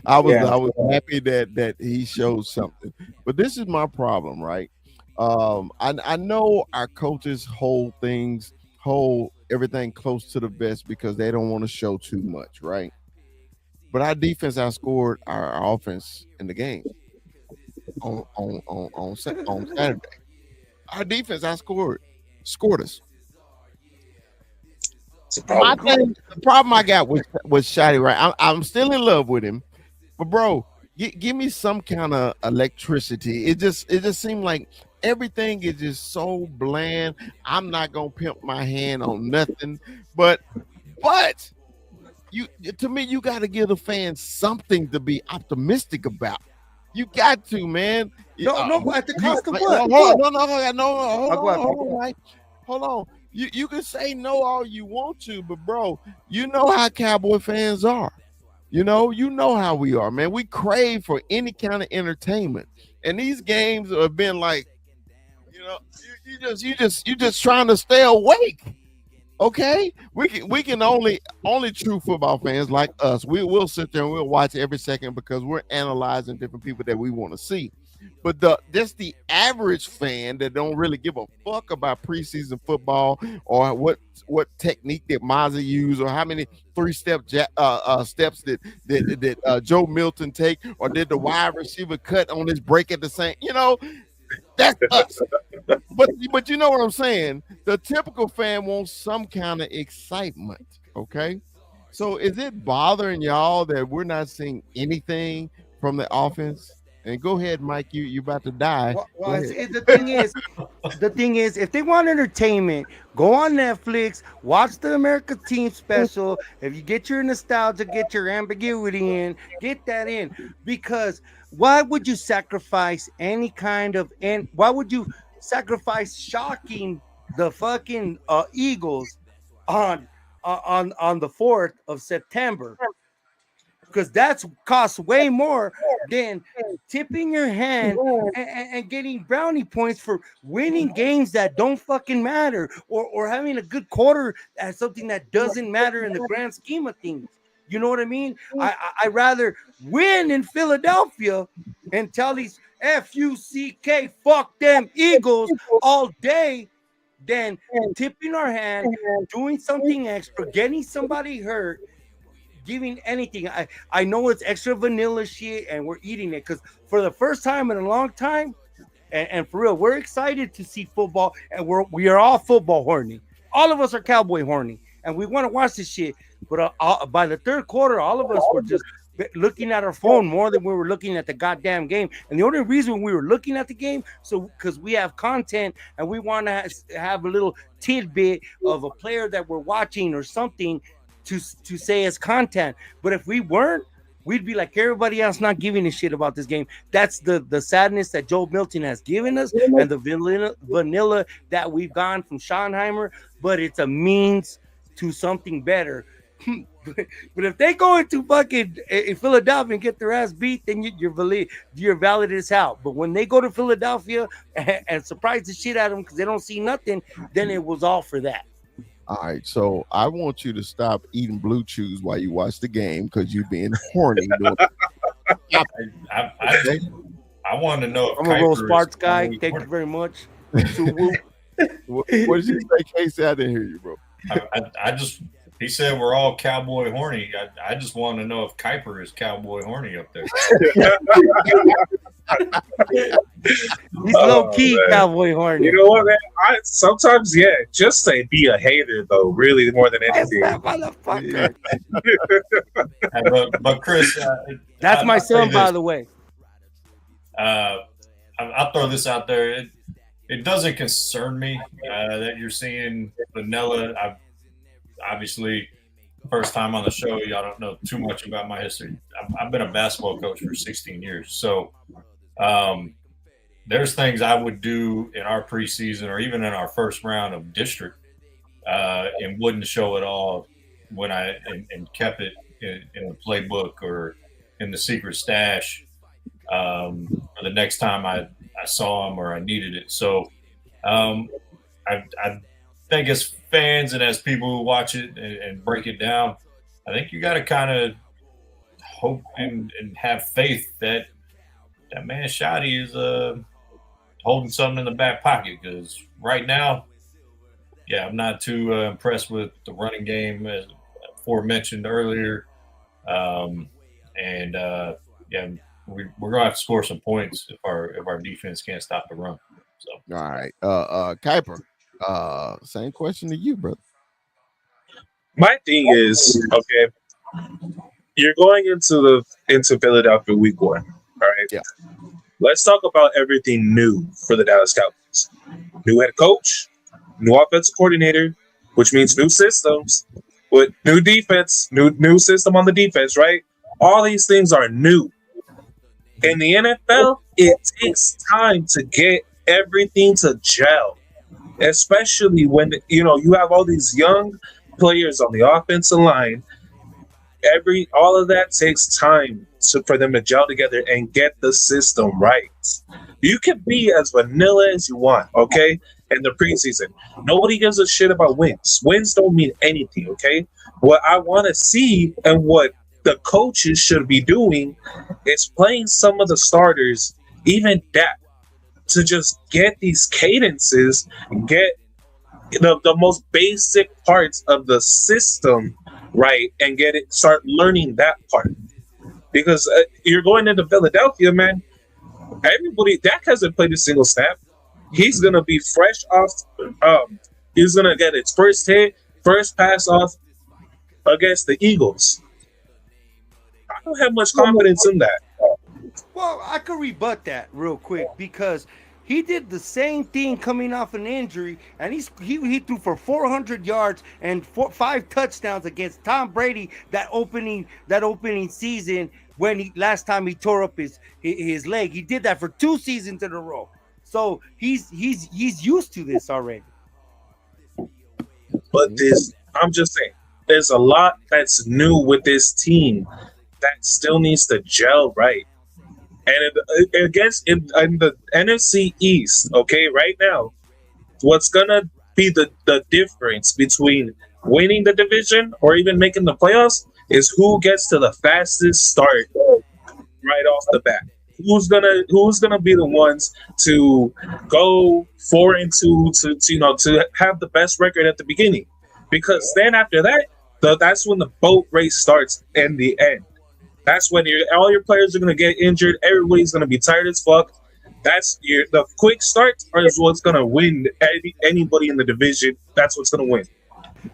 I was happy that he showed something. But this is my problem, right? I know our coaches hold everything close to the vest because they don't want to show too much, right? But our defense outscored our offense in the game on Saturday. Our defense outscored us. The problem I got was Shotty, right? I'm still in love with him, but bro, give me some kind of electricity. It just seemed like everything is just so bland. I'm not gonna pimp my hand on nothing, but you got to give the fans something to be optimistic about. You got to, man. No, at the cost of what? Hold on. You can say no all you want to, but bro, you know how Cowboy fans are. You know how we are, man. We crave for any kind of entertainment, and these games have been like, you just trying to stay awake. Okay, we can only true football fans like us. We'll sit there and we'll watch every second because we're analyzing different people that we want to see. but just the average fan that don't really give a fuck about preseason football or what technique that Mazza use or how many three-step steps that Joe Milton take, or did the wide receiver cut on his break at the same, that's us. But you know what I'm saying? The typical fan wants some kind of excitement. Okay. So is it bothering y'all that we're not seeing anything from the offense? And go ahead, Mike. You about to die. Well, the thing is, if they want entertainment, go on Netflix, watch the America Team special. If you get your nostalgia, get your ambiguity in, get that in. Because why would you sacrifice any kind of, and why would you sacrifice shocking the fucking Eagles on the 4th of September? Because that's costs way more than tipping your hand and getting brownie points for winning games that don't fucking matter, or having a good quarter at something that doesn't matter in the grand scheme of things. You know what I mean? I rather win in Philadelphia and tell these FUCK fuck them Eagles all day than tipping our hand, doing something extra, getting somebody hurt, giving anything. I know it's extra vanilla shit and we're eating it because for the first time in a long time, and for real, we're excited to see football, and we are all football horny. All of us are Cowboy horny, and we want to watch this shit. But by the third quarter, all of us were just looking at our phone more than we were looking at the goddamn game. And the only reason we were looking at the game, so because we have content and we want to have a little tidbit of a player that we're watching or something to say as content. But if we weren't, we'd be like everybody else, not giving a shit about this game. That's the sadness that Joe Milton has given us, and the vanilla that we've gone from Schottenheimer. But it's a means to something better. But if they go into fucking in Philadelphia and get their ass beat, then you're valid as hell. But when they go to Philadelphia and surprise the shit out of them because they don't see nothing, then it was all for that. All right, so I want you to stop eating Blue Chews while you watch the game because you're being horny. I want to know if I'm a Rose Sparks guy. Thank you very much. What did you say, Casey? I didn't hear you, bro. He said we're all Cowboy horny. I just want to know if Kuiper is Cowboy horny up there. He's low key Cowboy horny. You know what, man? Sometimes, just say be a hater though, really more than anything. That motherfucker. but Chris, that's my son, by the way. I'll throw this out there. It doesn't concern me that you're seeing vanilla. Obviously, first time on the show, y'all don't know too much about my history. I've been a basketball coach for 16 years. So there's things I would do in our preseason or even in our first round of district and wouldn't show it all when and kept it in the playbook or in the secret stash for the next time I saw him or I needed it. So I think as fans and as people who watch it and break it down, I think you got to kind of hope and have faith that man Shotty is holding something in the back pocket, because right now, I'm not too impressed with the running game as aforementioned earlier, and we're gonna have to score some points if our defense can't stop the run. So all right, Kuiper. Same question to you, brother. My thing is, okay, you're going into Philadelphia week 1, all right? Yeah. Let's talk about everything new for the Dallas Cowboys. New head coach, new offensive coordinator, which means new systems, with new defense, new system on the defense, right? All these things are new. In the NFL, it takes time to get everything to gel. Especially when you have all these young players on the offensive line. All of that takes time for them to gel together and get the system right. You can be as vanilla as you want, okay? In the preseason, nobody gives a shit about wins. Wins don't mean anything, okay? What I want to see and what the coaches should be doing is playing some of the starters even that, to just get these cadences, get the most basic parts of the system right, and get it start learning that part. Because you're going into Philadelphia, man. Everybody Dak hasn't played a single snap. He's gonna be fresh off. Um, he's gonna get his first hit, first pass off against the Eagles. I don't have much confidence in that. Well, I could rebut that real quick because he did the same thing coming off an injury, and he threw for 400 yards and 5 touchdowns against Tom Brady that opening season when he last time he tore up his leg. He did that for 2 seasons in a row, so he's used to this already. But I'm just saying, there's a lot that's new with this team that still needs to gel right. And against in the NFC East, okay, right now, what's gonna be the difference between winning the division or even making the playoffs is who gets to the fastest start right off the bat. Who's gonna be the ones to go 4-2 to have the best record at the beginning? Because then after that, that's when the boat race starts in the end. That's when all your players are gonna get injured. Everybody's gonna be tired as fuck. The quick start is what's gonna win anybody in the division. That's what's gonna win.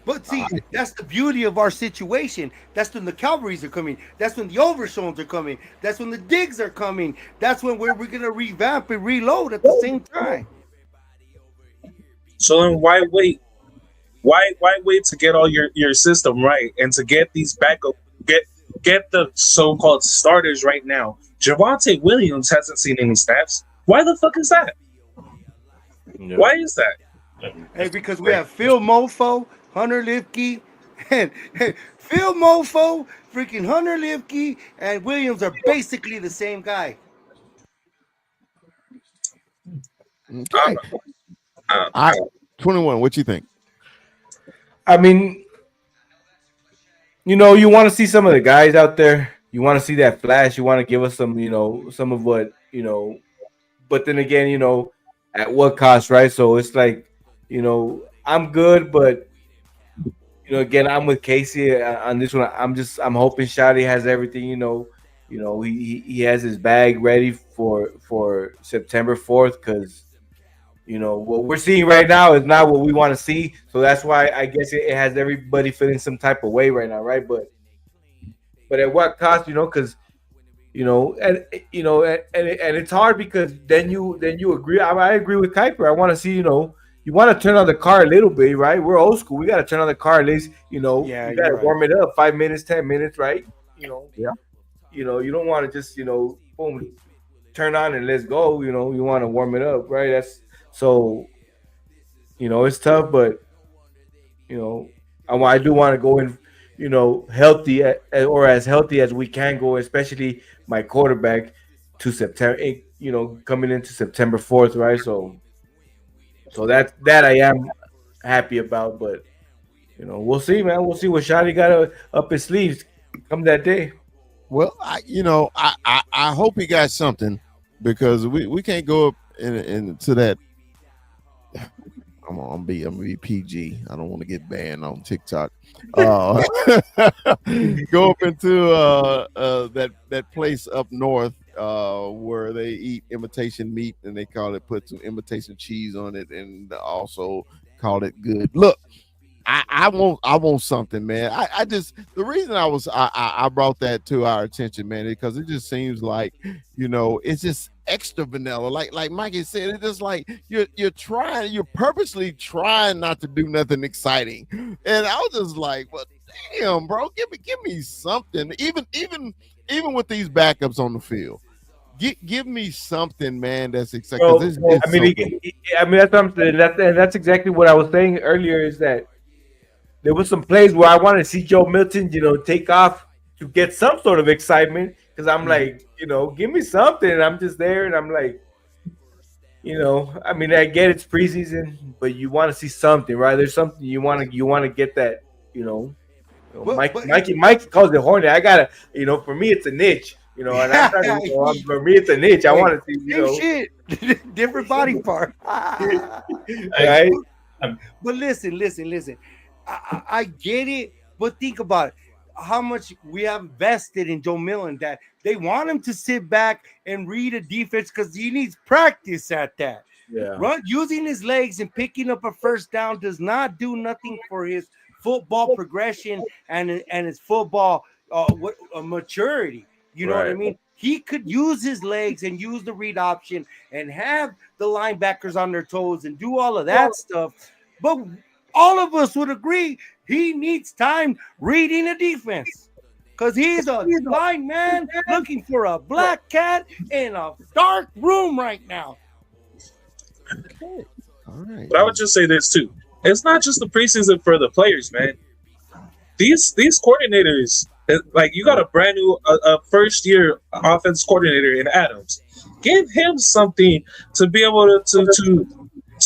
But see, that's the beauty of our situation. That's when the Cowboys are coming. That's when the Overshones are coming. That's when the Digs are coming. That's when we're gonna revamp and reload at the same time. So then why wait? Why wait to get all your system right and to get these backup get the so-called starters right now? Javonte Williams hasn't seen any snaps. Why the fuck is that? Yeah. Why is that? Hey, because we have Phil Mofo, Hunter Lipke, and Phil Mofo, freaking Hunter Lipke, and Williams are basically the same guy. Okay. 21, what you think? I mean, you want to see some of the guys out there. You want to see that flash. You want to give us some, some of what, but then again, at what cost, right? So it's like, I'm good, but, again, I'm with Casey on this one. I'm hoping Shotty has everything, he has his bag ready for September 4th because, what we're seeing right now is not what we want to see. So that's why I guess it has everybody feeling some type of way right now, right? But at what cost, because and it's hard because then you agree. I agree with Kuiper. I want to see, you want to turn on the car a little bit, right? We're old school. We got to turn on the car at least, Yeah, you got to warm it up 5 minutes, 10 minutes, right? Yeah. You don't want to just, boom, turn on and let's go. You want to warm it up, right? That's so, it's tough, but I do want to go in, healthy or as healthy as we can go, especially my quarterback to September, coming into September 4th, right? So that I am happy about, but we'll see, man. We'll see what Shotty got up his sleeves come that day. Well, I hope he got something because we can't go up into that. I'm gonna be PG. I don't want to get banned on TikTok. Go up into that place up north where they eat imitation meat and they put some imitation cheese on it and also call it good. Look, I want something, man. I just the reason I brought that to our attention, man, because it just seems like it's just extra vanilla. Like Mikey said, it's just like you're purposely trying not to do nothing exciting. And I was just like, well, damn, bro, give me something. Even with these backups on the field. Give me something, man. That's exciting. That's what I'm saying. That's exactly what I was saying earlier. Is that there was some plays where I wanted to see Joe Milton, take off to get some sort of excitement because I'm like, give me something. And I'm just there, and I'm like, I get it's preseason, but you want to see something, right? There's something you want to get that, Mike calls it horny. I gotta, for me, it's a niche. You know, and I'm trying to, for me, it's a niche. I want to see, shit, different body part. Right? But listen. I get it, but think about it. How much we have vested in Joe Milton that they want him to sit back and read a defense because he needs practice at that. Yeah. Using his legs and picking up a first down does not do nothing for his football progression and his football maturity. You know what I mean? He could use his legs and use the read option and have the linebackers on their toes and do all of that stuff. But all of us would agree he needs time reading a defense because he's a blind man looking for a black cat in a dark room right now. Okay. All right. But I would just say this too. It's not just the preseason for the players, man. These coordinators, like you got a brand new first year offense coordinator in Adams. Give him something to be able to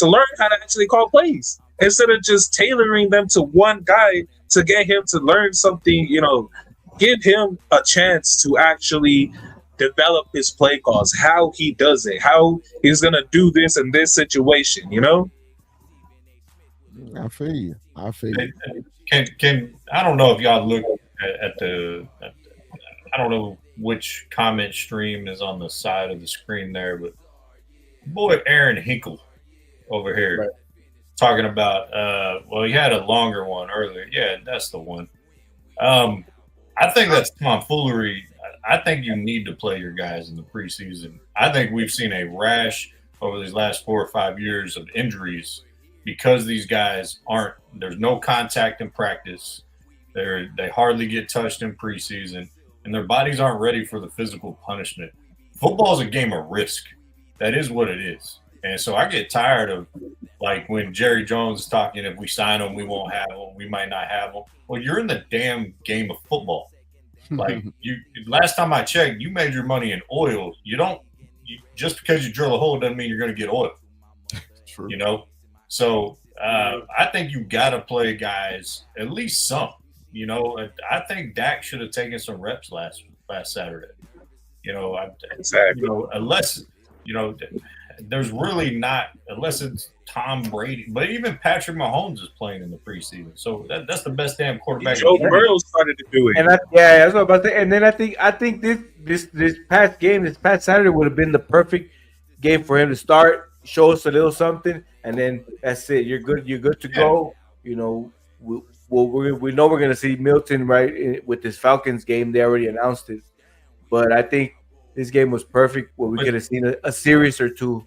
learn how to actually call plays instead of just tailoring them to one guy to get him to learn something. You know, give him a chance to actually develop his play calls, how he does it, how he's gonna do this in this situation. You know. I feel you. Can I don't know if y'all look at I don't know which comment stream is on the side of the screen there, but boy Aaron Hinkle over here talking about well, he had a longer one earlier. Yeah, that's the one. I think that's tomfoolery. I think you need to play your guys in the preseason. I think we've seen a rash over these last 4 or 5 years of injuries because these guys there's no contact in practice. They hardly get touched in preseason, and their bodies aren't ready for the physical punishment. Football is a game of risk. That is what it is. And so I get tired of, like, when Jerry Jones is talking, if we sign them, we won't have them, we might not have them. Well, you're in the damn game of football. Like, last time I checked, you made your money in oil. Just because you drill a hole doesn't mean you're going to get oil. True. You know? So I think you got to play guys, at least some. You know, I think Dak should have taken some reps last Saturday. You know, Exactly. You know, unless, you know, there's really not, unless it's Tom Brady, but even Patrick Mahomes is playing in the preseason. So that's the best damn quarterback. Joe Burrow started to do it. And that's what I'm about to say. And then I think this past Saturday would have been the perfect game for him to start, show us a little something, and then that's it. You're good to go. You know, we know we're going to see Milton with this Falcons game. They already announced it, but I think this game was perfect where we could have seen a series or two.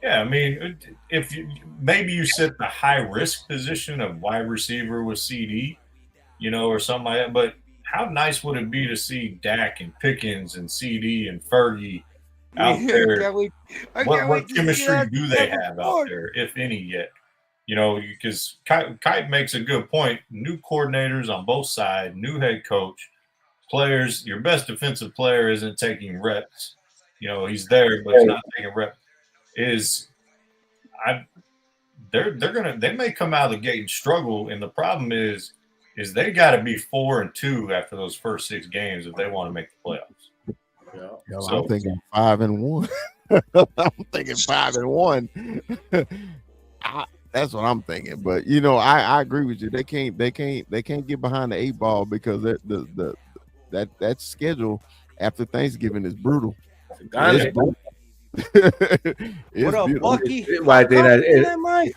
Yeah, I mean, if maybe you sit the high risk position of wide receiver with CD, you know, or something like that. But how nice would it be to see Dak and Pickens and CD and Fergie out there? What chemistry do they have out there, if any, yet? You know, because Kite makes a good point. New coordinators on both sides, new head coach, players. Your best defensive player isn't taking reps. You know, he's there, but he's not taking reps. They may come out of the gate and struggle, and the problem is they got to be 4-2 after those first 6 games if they want to make the playoffs. Yeah. So, I'm thinking 5-1. I'm thinking 5-1. That's what I'm thinking. But you know, I agree with you. They can't get behind the 8 ball because that schedule after Thanksgiving is brutal. It's brutal. What up, Bucky? It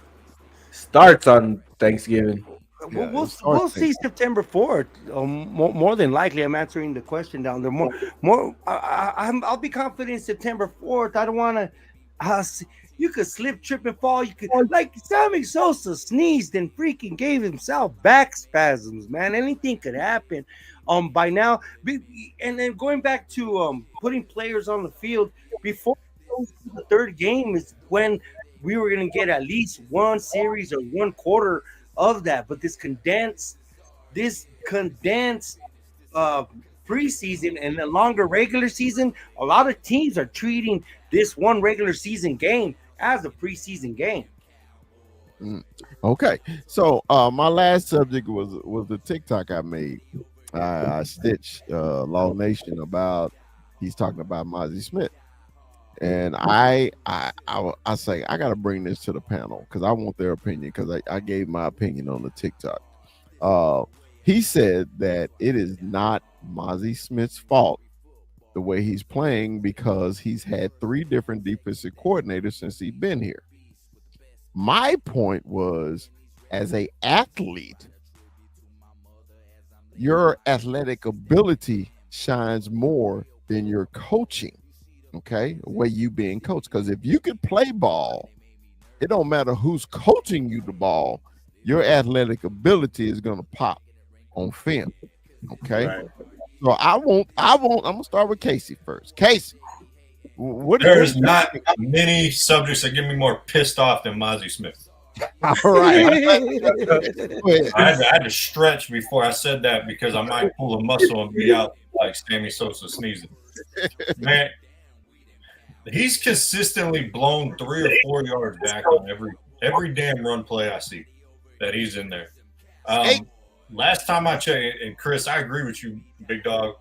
starts on Thanksgiving. We'll see September 4th. More than likely, I'm answering the question down there. I'll be confident September 4th. I don't want to. You could slip, trip, and fall. You could, like Sammy Sosa sneezed and freaking gave himself back spasms. Man, anything could happen. By now, and then going back to putting players on the field before the third game is when we were going to get at least one series or one quarter of that. But this condensed preseason and a longer regular season, a lot of teams are treating this one regular season game as a preseason game. Okay, so my last subject was the TikTok I made. I stitched Law Nation about he's talking about Mozzie Smith. And I say I got to bring this to the panel because I want their opinion because I gave my opinion on the TikTok. He said that it is not Mozzie Smith's fault the way he's playing because he's had 3 different defensive coordinators since he's been here. My point was, as a athlete, your athletic ability shines more than your coaching. Okay, the way you being coached. Because if you can play ball, it don't matter who's coaching you the ball, your athletic ability is gonna pop on film. Okay. Right. So I'm gonna start with Casey first. Casey, There's not many subjects that get me more pissed off than Mozzie Smith. All right. I had to stretch before I said that because I might pull a muscle and be out like Sammy Sosa sneezing. Man, he's consistently blown 3 or 4 yards back on every damn run play I see that he's in there. Last time I checked, and Chris, I agree with you, big dog,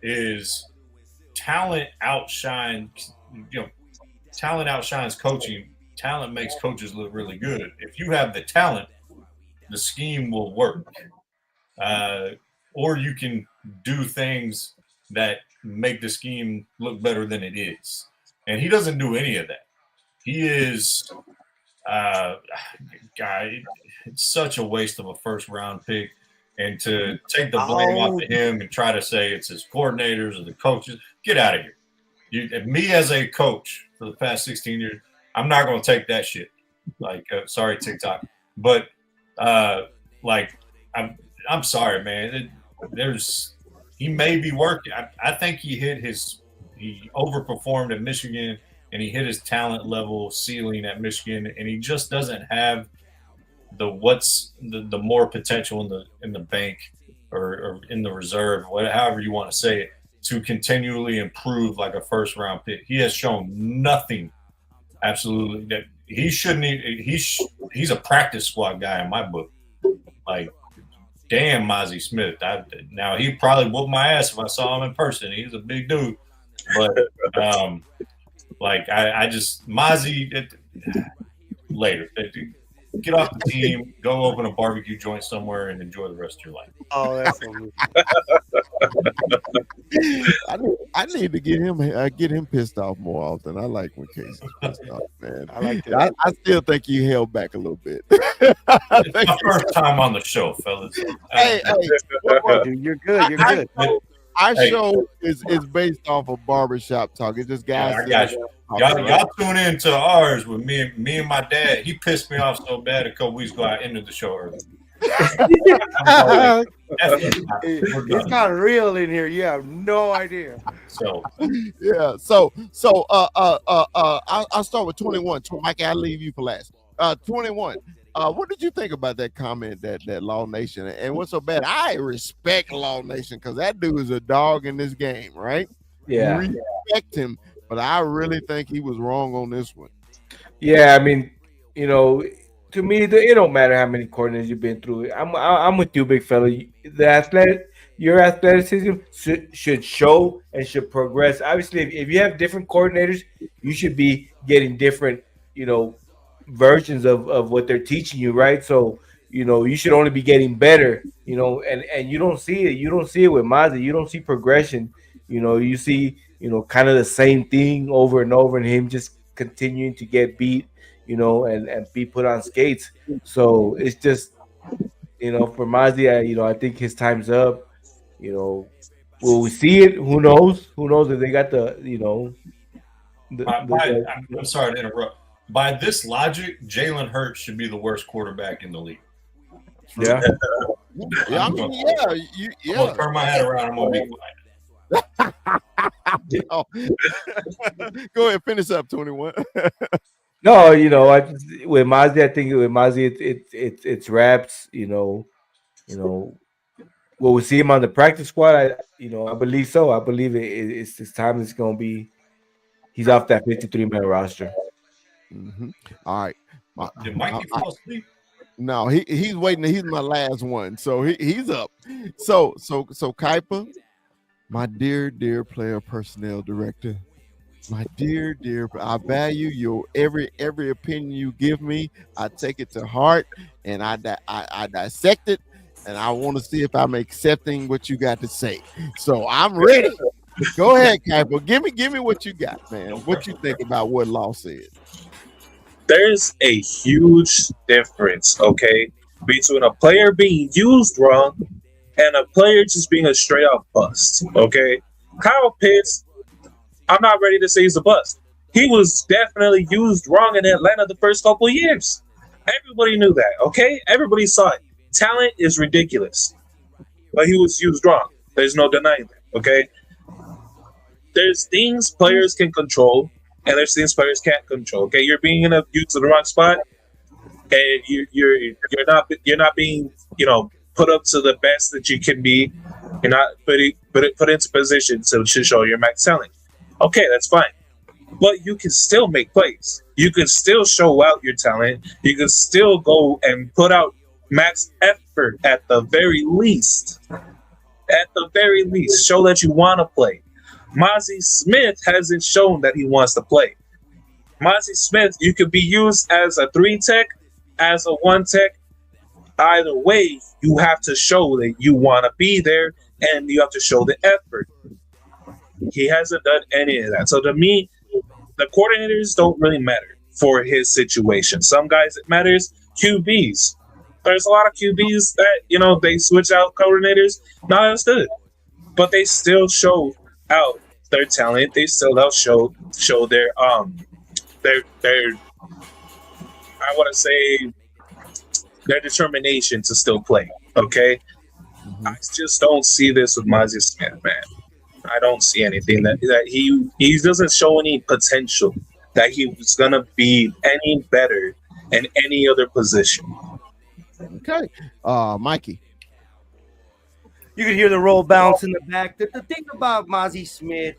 is talent outshines, talent outshines coaching. Talent makes coaches look really good. If you have the talent, the scheme will work. Or you can do things that make the scheme look better than it is. And he doesn't do any of that. He is, guy, it's such a waste of a first-round pick. And to take the blame off of him and try to say it's his coordinators or the coaches, get out of here. Me as a coach for the past 16 years, I'm not going to take that shit. Like, sorry, TikTok. But, like, I'm sorry, man. He may be working. I think he overperformed at Michigan and he hit his talent level ceiling at Michigan, and he just doesn't have the more potential in the bank or in the reserve, however you want to say it, to continually improve like a first round pick. He has shown nothing. Absolutely, that he shouldn't. He's a practice squad guy in my book. Like, damn, Mozzie Smith. Now he probably whooped my ass if I saw him in person. He's a big dude, but like I just Mozzie later. Get off the team, go open a barbecue joint somewhere, and enjoy the rest of your life. Oh, that's on me. I need to get him pissed off more often. I like when Casey's pissed off, man. I like that. I still think you held back a little bit. It's my first time on the show, fellas. Hey, Dude, you're good. You're good. Our show is based off of barbershop talk. It's just guys. I got you. Y'all tune in to ours with me and my dad. He pissed me off so bad a couple weeks ago I ended the show early. It's got real in here. You have no idea. So yeah. I'll start with 21. Mike, I'll leave you for last. 21. What did you think about that comment that Law Nation? And what's so bad? I respect Law Nation because that dude is a dog in this game, right? Yeah. Respect him, but I really think he was wrong on this one. Yeah, I mean, to me, it don't matter how many coordinators you've been through. I'm with you, big fella. Your athleticism should show and should progress. Obviously, if you have different coordinators, you should be getting different, versions of what they're teaching you, right? So, you should only be getting better, and you don't see it. You don't see it with Mozzie. You don't see progression. You see, kind of the same thing over and over, and him just continuing to get beat, and be put on skates. So it's just, for Mozzie, I think his time's up. Will we see it? Who knows? Who knows if they got I'm sorry to interrupt. By this logic, Jalen Hurts should be the worst quarterback in the league. Yeah. I mean, yeah. I'm gonna turn my head around. I'm gonna be quiet. Go ahead, finish up, 21. No, with Mozzie, I think with Mozzie, it's raps. Will we see him on the practice squad? I believe so. I believe it's his time. It's gonna be. He's off that 53-man roster. Mm-hmm. All right. Did Mikey fall asleep? No, he's waiting. He's my last one, so he's up. So Kuiper, My dear player personnel director, my dear, I value your every opinion you give me. I take it to heart, and I dissect it, and I want to see if I'm accepting what you got to say. So I'm ready. Go ahead, Capo. Give me what you got, man. What you think about what Law said? There's a huge difference, okay, between a player being used wrong and a player just being a straight up bust. Okay, Kyle Pitts, I'm not ready to say he's a bust. He was definitely used wrong in Atlanta the first couple of years. Everybody knew that. Okay, everybody saw it. Talent is ridiculous, but he was used wrong. There's no denying that. Okay, there's things players can control, and there's things players can't control. Okay, you're being used in the wrong spot, and you're not being put up to the best that you can be. You're not put into position to show your max talent. Okay, that's fine, but you can still make plays. You can still show out your talent. You can still go and put out max effort at the very least. At the very least, show that you want to play. Mozzie Smith hasn't shown that he wants to play. Mozzie Smith, you could be used as a 3 tech, as a 1 tech. Either way, you have to show that you want to be there, and you have to show the effort. He hasn't done any of that. So to me, the coordinators don't really matter for his situation. Some guys it matters. QBs. There's a lot of QBs that they switch out coordinators. Not as good, but they still show out their talent. They still show their I want to say their determination to still play. Okay, I just don't see this with Mozzie Smith, man. I don't see anything that he doesn't show any potential that he was gonna be any better in any other position. Okay, Mikey. You can hear the roll bounce in the back. The thing about Mozzie Smith,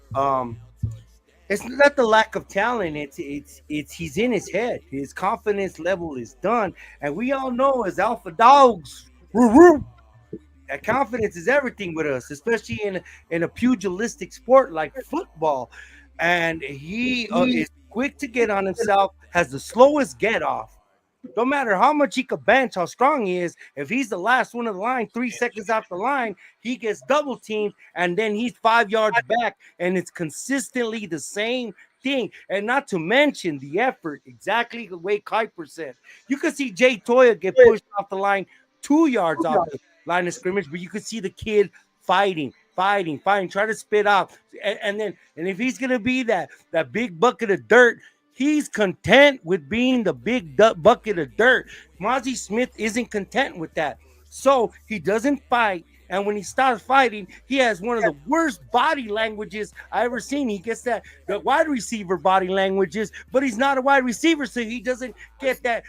it's not the lack of talent. It's he's in his head. His confidence level is done, and we all know as alpha dogs, that confidence is everything with us, especially in a pugilistic sport like football. And he is quick to get on himself, has the slowest get off. No matter how much he could bench, how strong he is, if he's the last one of the line, 3 seconds off the line, he gets double teamed, and then he's 5 yards back, and it's consistently the same thing. And not to mention the effort, exactly the way Kuiper said. You could see Jay Toya get pushed off the line 2 yards off the line of scrimmage, but you could see the kid fighting, try to spit out. And if he's gonna be that big bucket of dirt, he's content with being the big bucket of dirt. Mozzie Smith isn't content with that. So he doesn't fight. And when he starts fighting, he has one of the worst body languages I ever seen. He gets the wide receiver body languages, but he's not a wide receiver, so he doesn't get that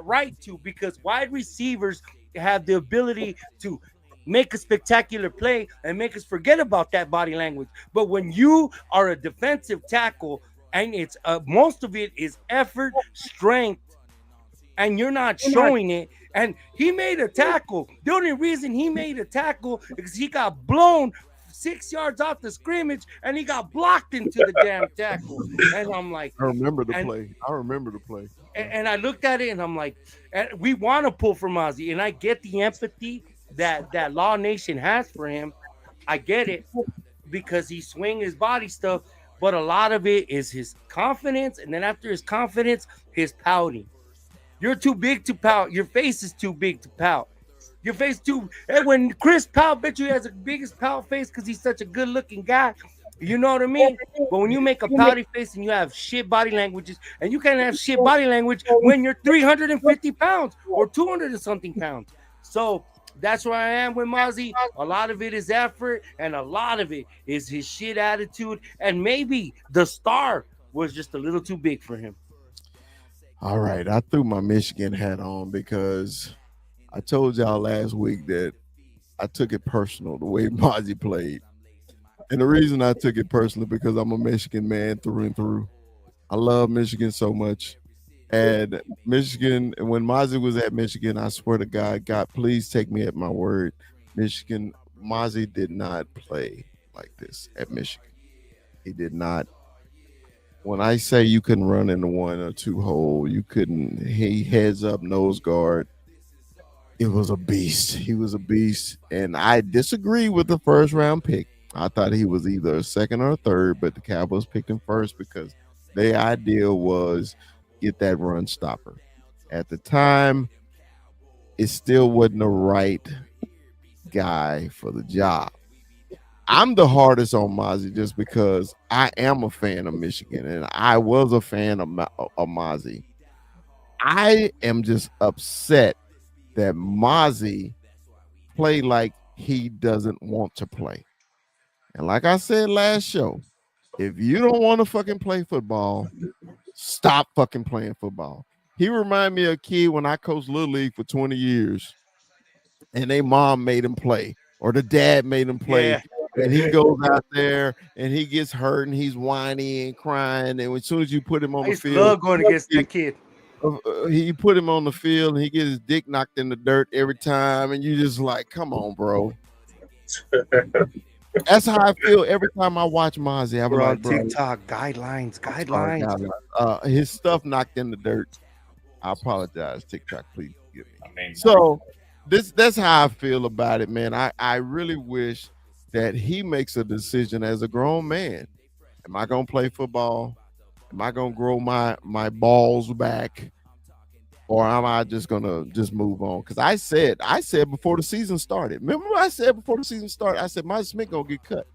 right to, because wide receivers have the ability to make a spectacular play and make us forget about that body language. But when you are a defensive tackle, and it's most of it is effort, strength, and you're not showing it. And he made a tackle. The only reason he made a tackle is because he got blown 6 yards off the scrimmage, and he got blocked into the damn tackle. And I'm like, I remember the play. And I looked at it, and I'm like, we want to pull for Mozzie, and I get the empathy that Law Nation has for him. I get it, because he's swinging his body stuff. But a lot of it is his confidence, and then after his confidence, his pouting. You're too big to pout. Your face is too big to pout. Your face too. And when Chris Pout, bet you he has the biggest pout face because he's such a good-looking guy. You know what I mean? But when you make a pouty face and you have shit body languages, and you can't have shit body language when you're 350 pounds or 200 and something pounds. So that's where I am with Mozzie. A lot of it is effort, and a lot of it is his shit attitude. And maybe the star was just a little too big for him. All right, I threw my Michigan hat on because I told y'all last week that I took it personal the way Mozzie played. And the reason I took it personally because I'm a Michigan man through and through. I love Michigan so much. And Michigan, when Mozzie was at Michigan, I swear to God, please take me at my word. Michigan Mozzie did not play like this at Michigan. He did not. When I say you couldn't run in the 1 or 2 hole, you couldn't. He heads up, nose guard. It was a beast. He was a beast, and I disagree with the first round pick. I thought he was either a second or a third, but the Cowboys picked him first because their idea was get that run stopper. At the time, it still wasn't the right guy for the job. I'm the hardest on Mozzie just because I am a fan of Michigan and I was a fan of Mozzie. I am just upset that Mozzie play like he doesn't want to play. And like I said last show, if you don't want to fucking play football, stop fucking playing football. He reminded me of a kid when I coached Little League for 20 years and their mom made him play or the dad made him play. Yeah. And he goes out there and he gets hurt and he's whiny and crying. And as soon as you put him on the field, love going against that kid. He put him on the field and he gets his dick knocked in the dirt every time. And you just like, come on, bro. That's how I feel every time I watch Mozzie. I'm We're like, on bro, TikTok guidelines. his stuff knocked in the dirt. I apologize, TikTok. Please forgive me. I mean, So that's how I feel about it, man. I really wish that he makes a decision as a grown man. Am I gonna play football? Am I gonna grow my balls back? Or am I just gonna just move on? Because I said before the season started. Remember what I said before the season started? I said Mike Smith gonna get cut.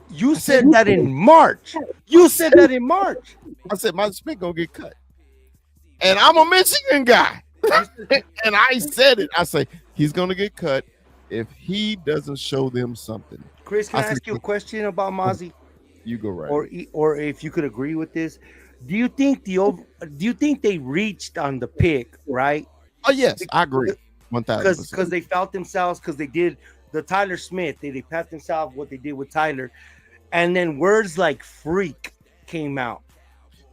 You said that in March. You said that in March. I said Mike Smith gonna get cut. And I'm a Michigan guy. And I said it. I say he's gonna get cut if he doesn't show them something. Chris, can I ask you a question about Mozzie? You go right. Or if you could agree with this, do you think they reached on the pick, right? Oh yes, I agree. 1,000%. Because they felt themselves, because they did the Tyler Smith, they pat themselves what they did with Tyler, and then words like freak came out.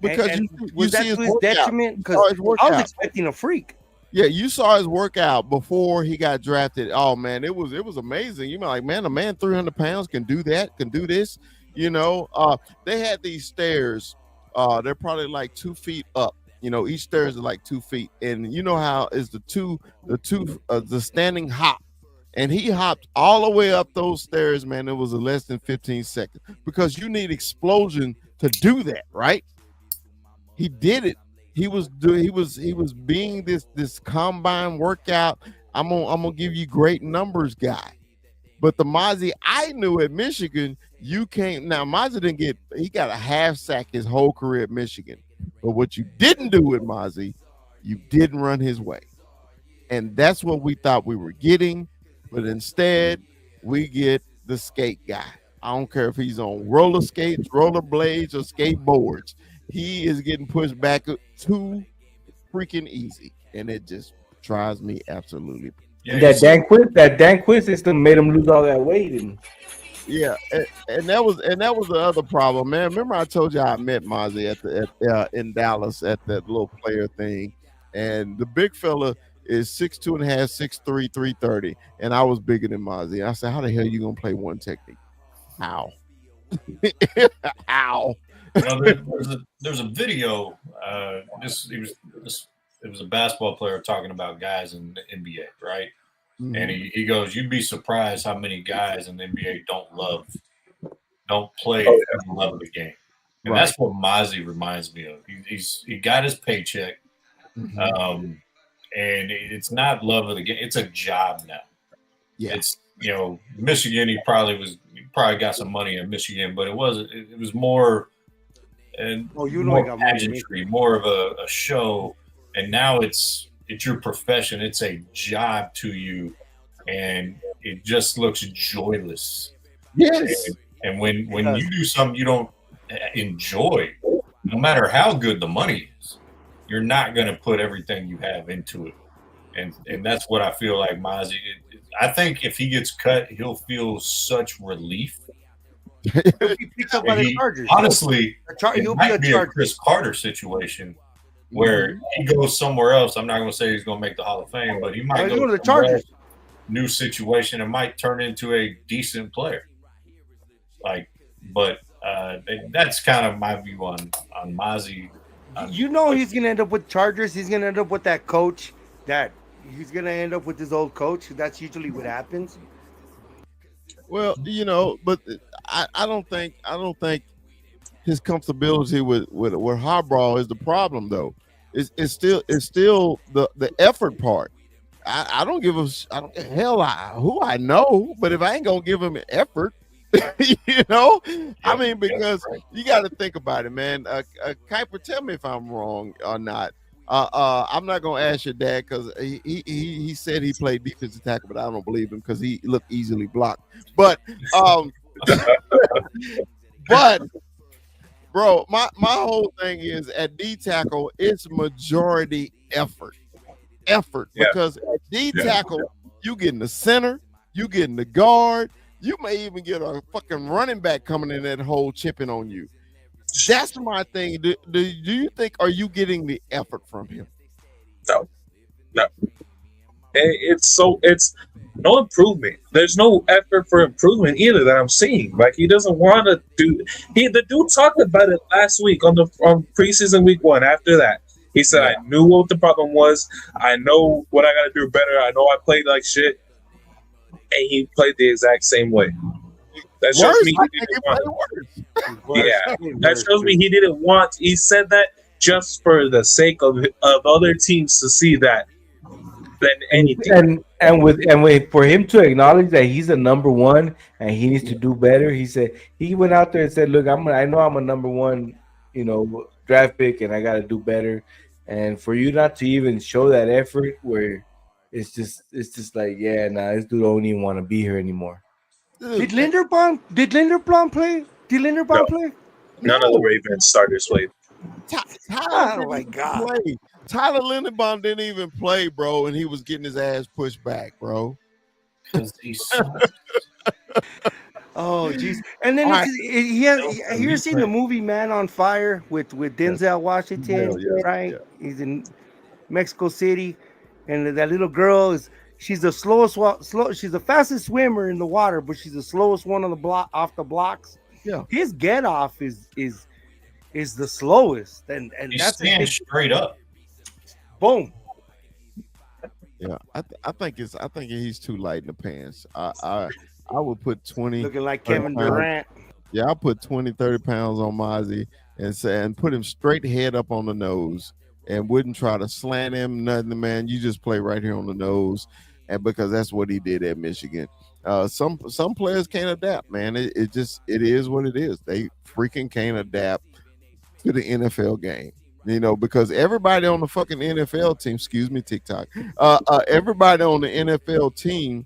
Because and you was that see to his workout. detriment? Because I was expecting a freak. Yeah, you saw his workout before he got drafted. Oh man, it was amazing. You know, like, man, a man 300 pounds can do that, can do this. You know, they had these stairs. They're probably like 2 feet up. You know, each stairs is like 2 feet, and you know how is the standing hop, and he hopped all the way up those stairs. Man, it was less than 15 seconds because you need explosion to do that, right? He did it. He was being this combine workout. I'm gonna give you great numbers guy. But the Mozzie I knew at Michigan, you can't. Now Mozzie he got a half sack his whole career at Michigan. But what you didn't do with Mozzie, you didn't run his way. And that's what we thought we were getting. But instead, we get the skate guy. I don't care if he's on roller skates, roller blades, or skateboards. He is getting pushed back too freaking easy. And it just drives me absolutely. Yeah, that Dan Quinn system made him lose all that weight. Yeah, and that was the other problem, man. Remember I told you I met Mozzie in Dallas at that little player thing, and the big fella is 6'2.5", 6'3", 330, and I was bigger than Mozzie. I said, "How the hell you gonna play one technique? How? How?" You know, there's a video. It was a basketball player talking about guys in the NBA, right? Mm-hmm. And he goes, "You'd be surprised how many guys in the NBA don't play for the love of the game." And right. That's what Mozzie reminds me of. He got his paycheck, mm-hmm. And it's not love of the game; it's a job now. Yeah, it's Michigan. He probably got some money in Michigan, but it was more and more pageantry, more of a show. And now it's your profession. It's a job to you, and it just looks joyless. Yes. And when you do something you don't enjoy, no matter how good the money is, you're not going to put everything you have into it. And that's what I feel like Mozzie. I think if he gets cut, he'll feel such relief. He'll be picked up by the Chargers. Honestly, it might be a Chris Carter situation. Where he goes somewhere else. I'm not going to say he's going to make the Hall of Fame, but he might go to the Chargers. new situation and might turn into a decent player. But that's kind of my view on Mozzie. You know he's gonna end up with Chargers. He's gonna end up with that coach. That he's gonna end up with his old coach. That's usually what happens. Well, but I don't think his comfortability with Harbaugh is the problem though. It's still the effort part. I don't give a who I know, but if I ain't gonna give him effort, I mean, because you got to think about it, man. Kuiper, tell me if I'm wrong or not. I'm not gonna ask your dad because he said he played defensive tackle, but I don't believe him because he looked easily blocked. But but bro, my whole thing is at D tackle, it's majority effort. Because at D tackle, you getting the center, you getting the guard, you may even get a fucking running back coming in that hole chipping on you. That's my thing. Do you think are you getting the effort from him? No. It's no improvement. There's no effort for improvement either that I'm seeing. Like he doesn't want to do. The dude talked about it last week on preseason week 1. After that, he said, "I knew what the problem was. I know what I got to do better. I know I played like shit." And he played the exact same way. That shows me he didn't want. That shows me he didn't want. He said that just for the sake of other teams to see that than anything. And for him to acknowledge that he's a number one and he needs to do better, he said he went out there and said, "Look, I know I'm a number one, draft pick, and I got to do better." And for you not to even show that effort, where it's just like, this dude don't even want to be here anymore. Did Linderbaum play? Play? None of the Ravens starters played. Oh my God! Tyler Linderbaum didn't even play, bro, and he was getting his ass pushed back, bro. Because he's. Oh jeez! And then you seen the movie Man on Fire with Denzel Washington, right? Yeah. He's in Mexico City, and that little girl she's the she's the fastest swimmer in the water, but she's the slowest one on the block off the blocks. Yeah, his get off is the slowest, and he's that's standing straight up. Boom. Yeah, I think he's too light in the pants. I would put 20 looking like Kevin Durant. Yeah, I'll put 20, 30 pounds on Mozzie and put him straight head up on the nose and wouldn't try to slant him, nothing, man. You just play right here on the nose. And because that's what he did at Michigan. Some players can't adapt, man. It is what it is. They freaking can't adapt to the NFL game. Because everybody on the fucking NFL team, excuse me, TikTok, everybody on the NFL team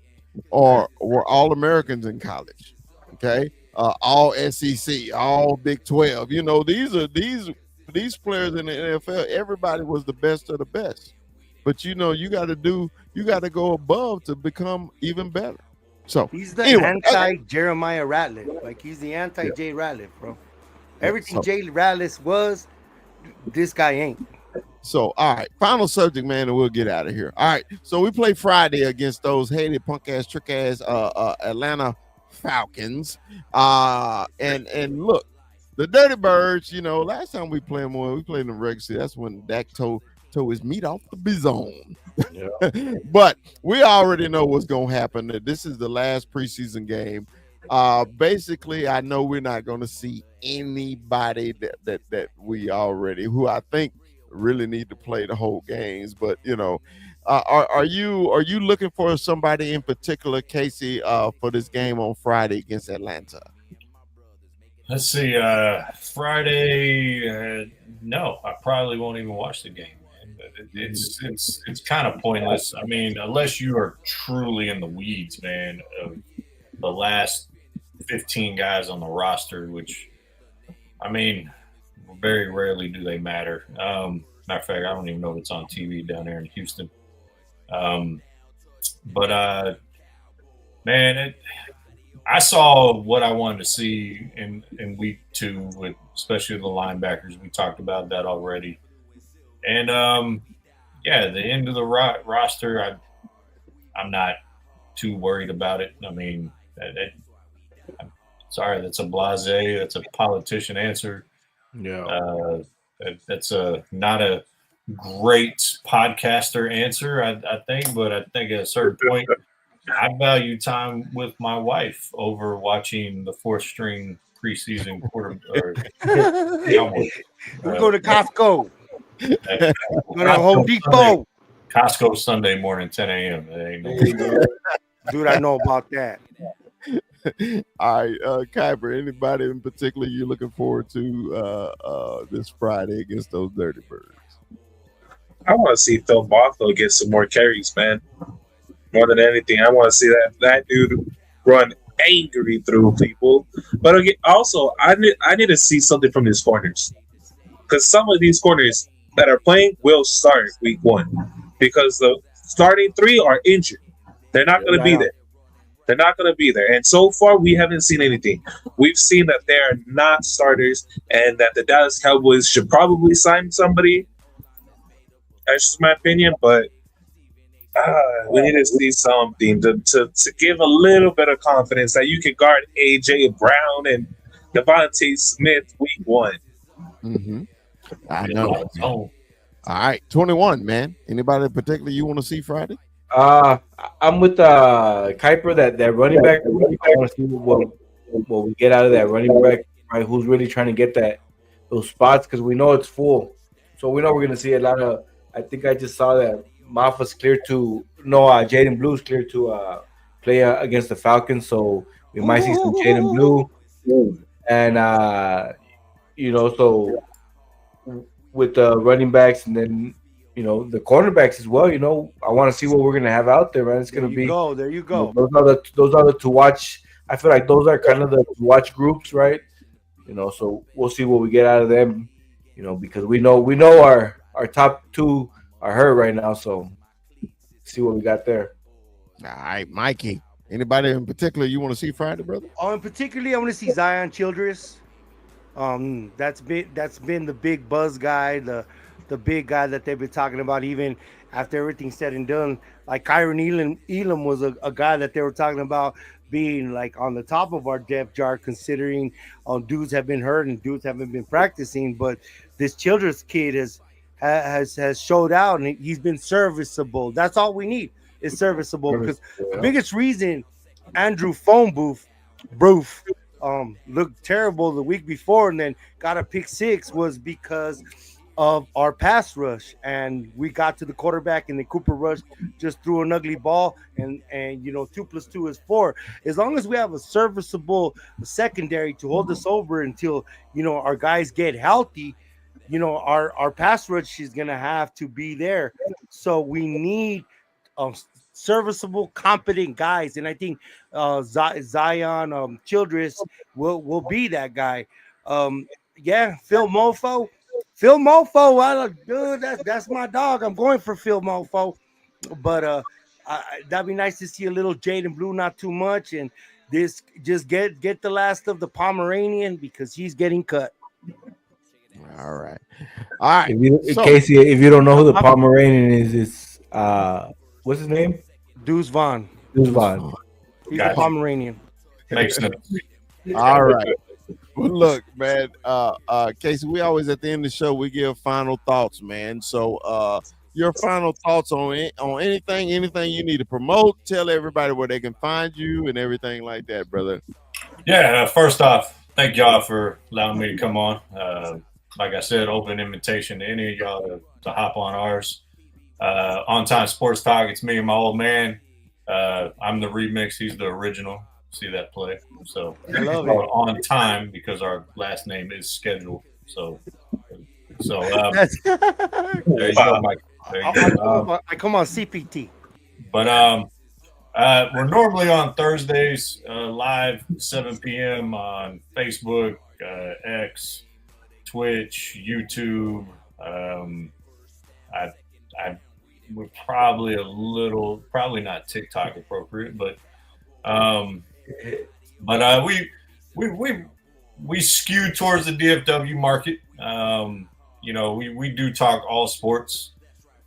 were all Americans in college. Okay. All SEC, all Big 12. These players in the NFL, everybody was the best of the best. But you got to go above to become even better. So he's the anti Jeremiah Ratliff. Like he's the anti Jay Ratliff, bro. Everything Jay Ratliff was, this guy ain't. So, all right, final subject, man, and we'll get out of here. All right, so we play Friday against those hated punk ass, trick ass Atlanta Falcons. And look, the Dirty Birds. Last time we played them, we played in the regular season. That's when Dak tore his meat off the bizone. Yeah. But we already know what's gonna happen. This is the last preseason game. Basically, I know we're not going to see anybody that we already who I think really need to play the whole games. But are you looking for somebody in particular, Casey, for this game on Friday against Atlanta? Let's see. Friday, no, I probably won't even watch the game. It's kind of pointless. I mean, unless you are truly in the weeds, man, of the last 15 guys on the roster, which, I mean, very rarely do they matter. Matter of fact, I don't even know if it's on TV down there in Houston. Man, I saw what I wanted to see in week 2 with especially the linebackers. We talked about that already. And, the end of the roster, I'm not too worried about it. I mean, I'm sorry, that's a blasé, that's a politician answer. Yeah. That's not a great podcaster answer, I think, but I think at a certain point, I value time with my wife over watching the fourth string preseason quarter or Cowboys. We go to Costco. At Go to Home Depot. Costco Sunday morning, 10 a.m. There ain't no Dude, I know about that. All right, Kyber, anybody in particular you looking forward to this Friday against those Dirty Birds? I want to see Phil Barthel get some more carries, man. More than anything, I want to see that dude run angry through people. But again, also, I need to see something from his corners, because some of these corners that are playing will start week 1 because the starting 3 are injured. They're not going to be there. They're not going to be there. And so far, we haven't seen anything. We've seen that they are not starters and that the Dallas Cowboys should probably sign somebody. That's just my opinion, but we need to see something to give a little bit of confidence that you can guard A.J. Brown and Devontae Smith week 1. Mm-hmm. I know. Oh, All right, 21, man. Anybody in particular you want to see Friday? I'm with Kuiper, that running back. I want to see what we get out of that running back, right? Who's really trying to get those spots, because we know it's full. So we know we're going to see a lot of. I think I just saw that Jaden Blue's clear to play against the Falcons. So we might see some Jaden Blue, and so with the running backs, and then the cornerbacks as well. I want to see what we're going to have out there, man. It's going to be. There you go. Those are the to watch. I feel like those are kind of the to watch groups, right? So we'll see what we get out of them. Because we know our top 2 are hurt right now. So see what we got there. All right, Mikey. Anybody in particular you want to see Friday, brother? In particularly, I want to see Zion Childress. That's been the big buzz guy, the big guy that they've been talking about, even after everything's said and done. Like Kyron Elam was a guy that they were talking about being like on the top of our depth chart, considering dudes have been hurt and dudes haven't been practicing. But this Childress kid has showed out, and he's been serviceable. That's all we need is serviceable, because the biggest reason Andrew Booth looked terrible the week before and then got a pick 6 was because of our pass rush, and we got to the quarterback and then Cooper Rush just threw an ugly ball, and 2 + 2 is 4. As long as we have a serviceable secondary to hold us over until our guys get healthy, our pass rush is gonna have to be there. So we need serviceable, competent guys, and I think Zion Childress will be that guy. Phil Mofo, dude, that's my dog. I'm going for Phil Mofo, but that'd be nice to see a little Jaden Blue, not too much, and this just get the last of the Pomeranian, because he's getting cut. All right. Casey, if you don't know who the Pomeranian is, it's what's his name? Deuce Vaughn. He's a Pomeranian. makes sense. All right. Well, look, man, Casey, we always at the end of the show we give final thoughts, man. So your final thoughts on anything you need to promote, tell everybody where they can find you and everything like that, brother. Yeah, first off, thank y'all for allowing me to come on. Like I said, open invitation to any of y'all to hop on ours. On Time Sports Talk, it's me and my old man. I'm the remix, he's the original. See that play? So I love it. On time, because our last name is scheduled. So there you go, Mike. There you go. I come on CPT. But we're normally on Thursdays live 7 p.m. on Facebook, X, Twitch, YouTube. We're probably not TikTok appropriate, but we skew towards the DFW market. We do talk all sports.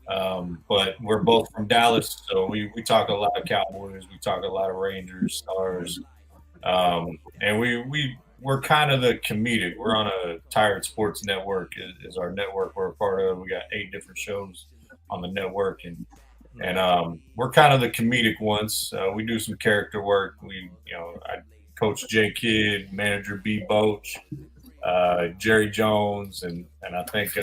But we're both from Dallas, so we talk a lot of Cowboys. We talk a lot of Rangers, Stars, and we're kind of the comedic. We're on a Tired Sports Network is our network we're a part of. We got 8 different shows on the network, and we're kind of the comedic ones. We do some character work. I coach J Kidd, manager B Boach, Jerry Jones, and I think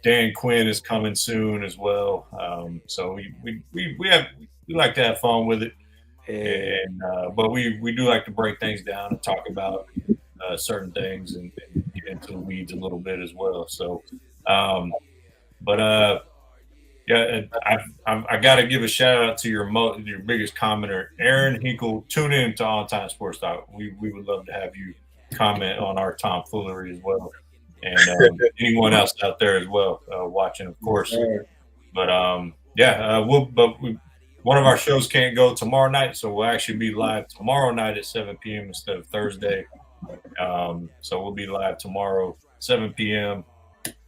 Dan Quinn is coming soon as well. So we like to have fun with it, and but we do like to break things down and talk about certain things and get into the weeds a little bit as well. So, yeah, I got to give a shout out to your biggest commenter, Aaron Hinkle. Tune in to On Time Sports Talk. We would love to have you comment on our tomfoolery as well, and anyone else out there as well watching, of course. But one of our shows can't go tomorrow night, so we'll actually be live tomorrow night at 7 p.m. instead of Thursday. So we'll be live tomorrow, 7 p.m.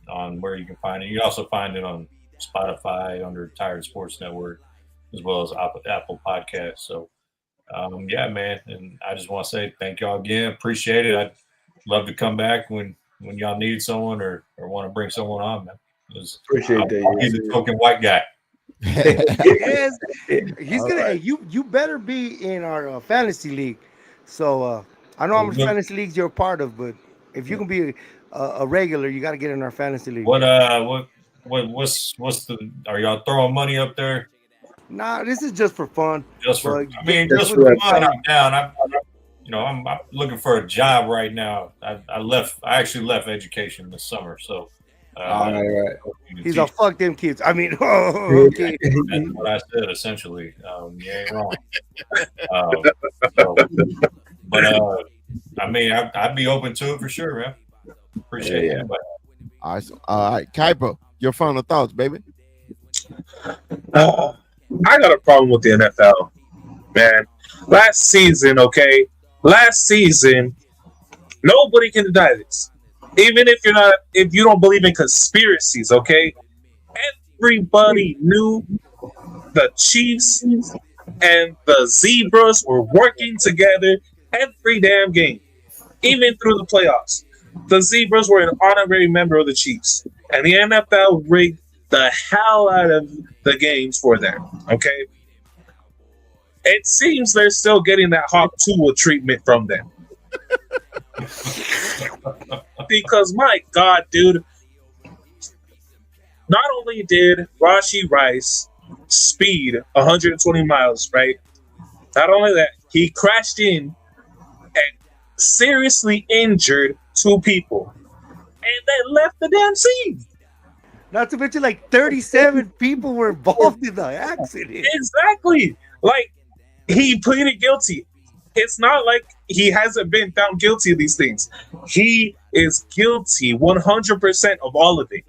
on where you can find it. You can also find it on Spotify under Tired Sports Network, as well as Apple Podcasts. So, yeah, man. And I just want to say thank y'all again. Appreciate it. I'd love to come back when y'all need someone or want to bring someone on, man. Appreciate that. He's a token white guy. Yes, he's gonna. Right. Hey, you better be in our fantasy league. So I know how much fantasy leagues you're a part of, but if you can be a regular, you got to get in our fantasy league. What's the? Are y'all throwing money up there? Nah, this is just for fun. Just for fun. I'm down. I'm looking for a job right now. I actually left education this summer, so. Right. He's a fuck them kids. I mean, okay. That's what I said essentially. You ain't wrong. I mean, I'd be open to it for sure, man. Appreciate it. Anybody. All right, Kuiper, your final thoughts, baby. I got a problem with the NFL, man. Last season, nobody can deny this. Even if you don't believe in conspiracies, okay? Everybody knew the Chiefs and the Zebras were working together every damn game, even through the playoffs. The Zebras were an honorary member of the Chiefs, and the NFL rigged the hell out of the games for them, okay? It seems they're still getting that Hawk Tua treatment from them. Because my God, dude, not only did Rashee Rice speed 120 miles, right? Not only that, he crashed in and seriously injured 2 people and then left the damn scene. Not to mention, like 37 people were involved in the accident. Exactly. Like, he pleaded guilty. It's not like he hasn't been found guilty of these things. He is guilty 100% of all of it.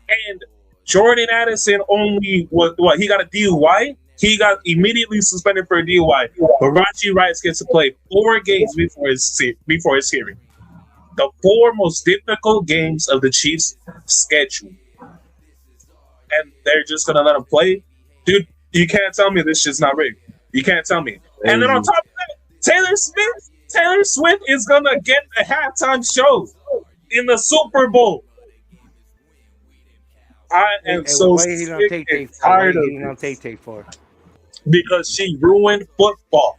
And Jordan Addison only he got a DUI. He got immediately suspended for a DUI. But Rashee Rice gets to play 4 games before his hearing. The 4 most difficult games of the Chiefs' schedule. And they're just gonna let him play? Dude, you can't tell me this shit's not rigged. You can't tell me. And then on top of that, Taylor Swift is gonna get a halftime show in the Super Bowl. I am so sick and tired of it. Because she ruined football.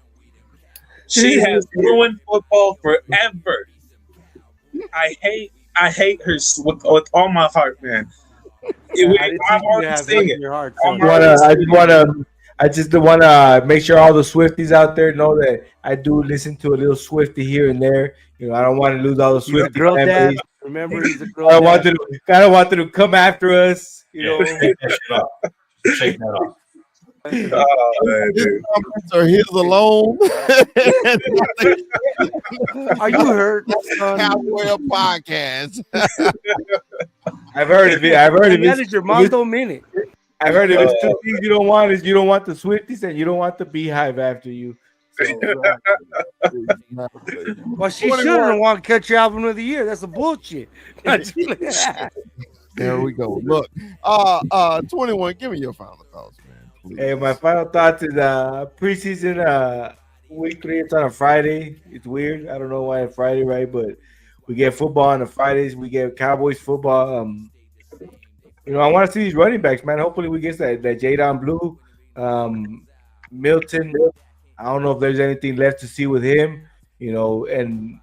She has ruined football forever. I hate her with all my heart, man. I just want to make sure all the Swifties out there know that I do listen to a little Swiftie here and there. You know, I don't want to lose all the Swiftie girl dad. Remember, he's a girl. I don't want them to come after us. You know, shake that off. Oh, man, dude. Or his alone. Are you hurt? Cowboy podcast. I've heard of it. That is your mom don't mean it. I've heard of it. 2 things you don't want is you don't want the Swifties and you don't want the Beehive after you. So, well, she shouldn't want to catch your album of the year. That's a bullshit. There we go. Look, 21. Give me your final thoughts, man. Please. Hey, my final thoughts is preseason week 3. It's on a Friday. It's weird. I don't know why it's Friday, right? But we get football on the Fridays. We get Cowboys football. I want to see these running backs, man. Hopefully, we get that Jadon Blue, Milton. I don't know if there's anything left to see with him. And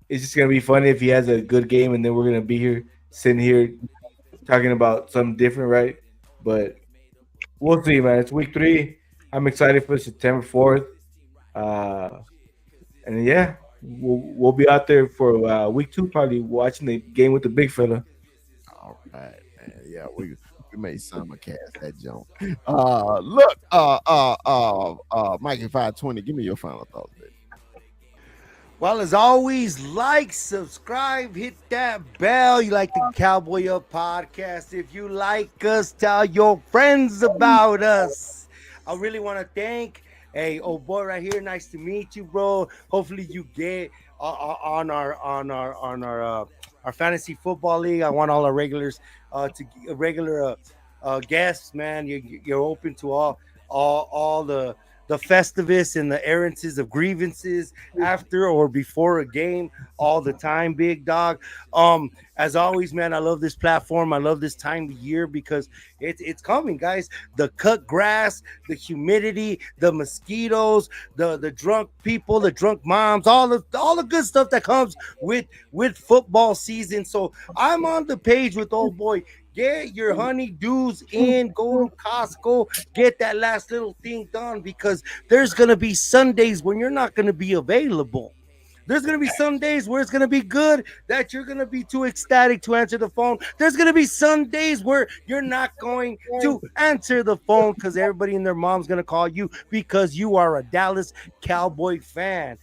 it's just gonna be funny if he has a good game, and then we're gonna be sitting here talking about something different, right? But we'll see, man. It's week 3. I'm excited for September 4th. And yeah, we'll be out there for week 2, probably watching the game with the big fella. All right, man. Yeah, we may simulcast that jump. Look, Mikey 520. Give me your final thoughts, baby. Well, as always, like, subscribe, hit that bell. You like the Cowboy Up podcast. If you like us, tell your friends about us. I really want to thank, hey, old boy right here. Nice to meet you, bro. Hopefully you get on our fantasy football league. I want all our regulars regular guests, man. You're open to all the Festivus and the errands of grievances after or before a game all the time, big dog. As always, man, I love this platform. I love this time of year because it's coming, guys. The cut grass, the humidity, the mosquitoes, the drunk people, the drunk moms, all the good stuff that comes with football season. So I'm on the page with old boy. Get your honeydews in, go to Costco, get that last little thing done because there's going to be Sundays when you're not going to be available. There's going to be some days where it's going to be good that you're going to be too ecstatic to answer the phone. There's going to be some days where you're not going to answer the phone because everybody and their mom's going to call you because you are a Dallas Cowboy fan.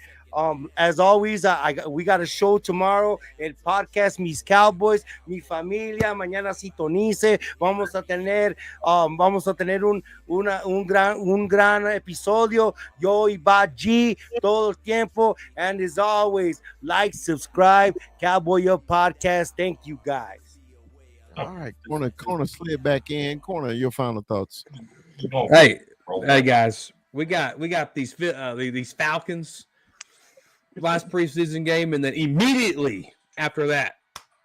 As always, we got a show tomorrow. El podcast Mis Cowboys, Mi Familia. Mañana sintonice. Vamos a tener un gran episodio. Yo y Bad G todo el tiempo. And as always, like, subscribe, Cowboy Up podcast. Thank you, guys. All right, corner slid back in. Corner, your final thoughts. Hey, guys, we got these Falcons. Last preseason game, and then immediately after that,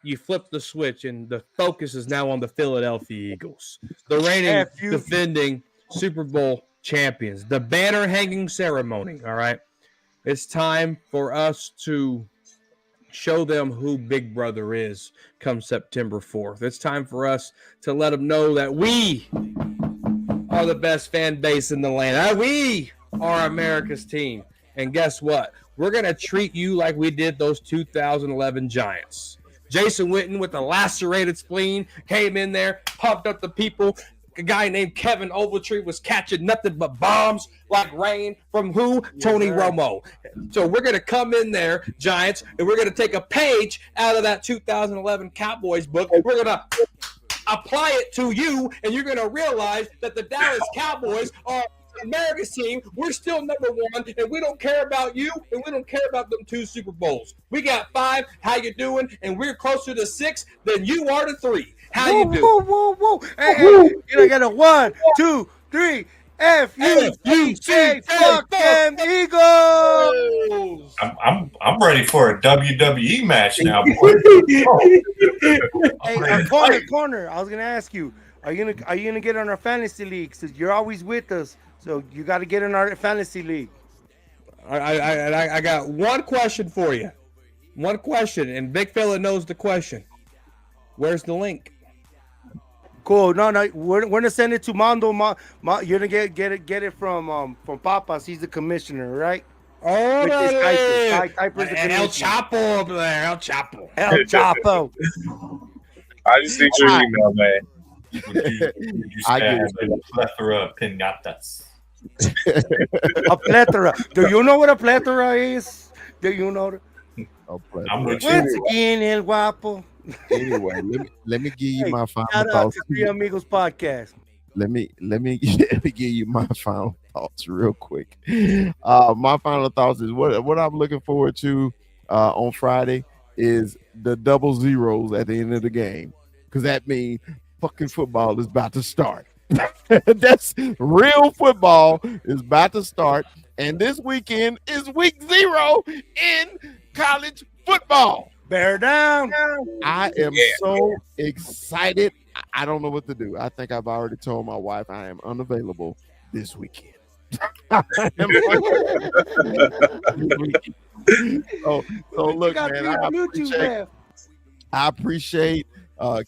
you flip the switch, and the focus is now on the Philadelphia Eagles, the reigning defending Super Bowl champions, the banner hanging ceremony. All right, it's time for us to show them who Big Brother is come September 4th. It's time for us to let them know that we are the best fan base in the land. We are America's team. And guess what? We're going to treat you like we did those 2011 Giants. Jason Witten with a lacerated spleen came in there, pumped up the people. A guy named Kevin Ogletree was catching nothing but bombs like rain from who? Tony Romo. So we're going to come in there, Giants, and we're going to take a page out of that 2011 Cowboys book. We're going to apply it to you, and you're going to realize that the Dallas Cowboys are America's team. We're still number 1, and we don't care about you, and we don't care about them 2 Super Bowls. We got 5. How you doing? And we're closer to 6 than you are to 3. How you doing? Whoa! Hey, you got a 1, 2, 3. F-U-C-K, fuck them Eagles. I'm ready for a WWE match now, boy. Hey, corner. I was gonna ask you, are you gonna get on our fantasy league? So you're always with us. So you got to get in our fantasy league. I got one question for you. One question, and Big Fella knows the question. Where's the link? Cool. No, we're gonna send it to Mondo. You're gonna get it from Papas. He's the commissioner, right? Oh, Kuiper's the and El Chapo over there. El Chapo. I just need your email, man. I get a plethora of pinatas. A plethora. Do you know what a plethora is? Do you know? I'm with you. Once again, El Guapo. Anyway, let me give you my final Shout out thoughts. to Three Amigos podcast. Let me give you my final thoughts real quick. My final thoughts is what I'm looking forward to on Friday is the double zeros at the end of the game. because that means fucking football is about to start. That's real football is about to start. And this weekend is week 0 in college football. Bear down. I am so excited. I don't know what to do. I think I've already told my wife I am unavailable this weekend. So look, man, I appreciate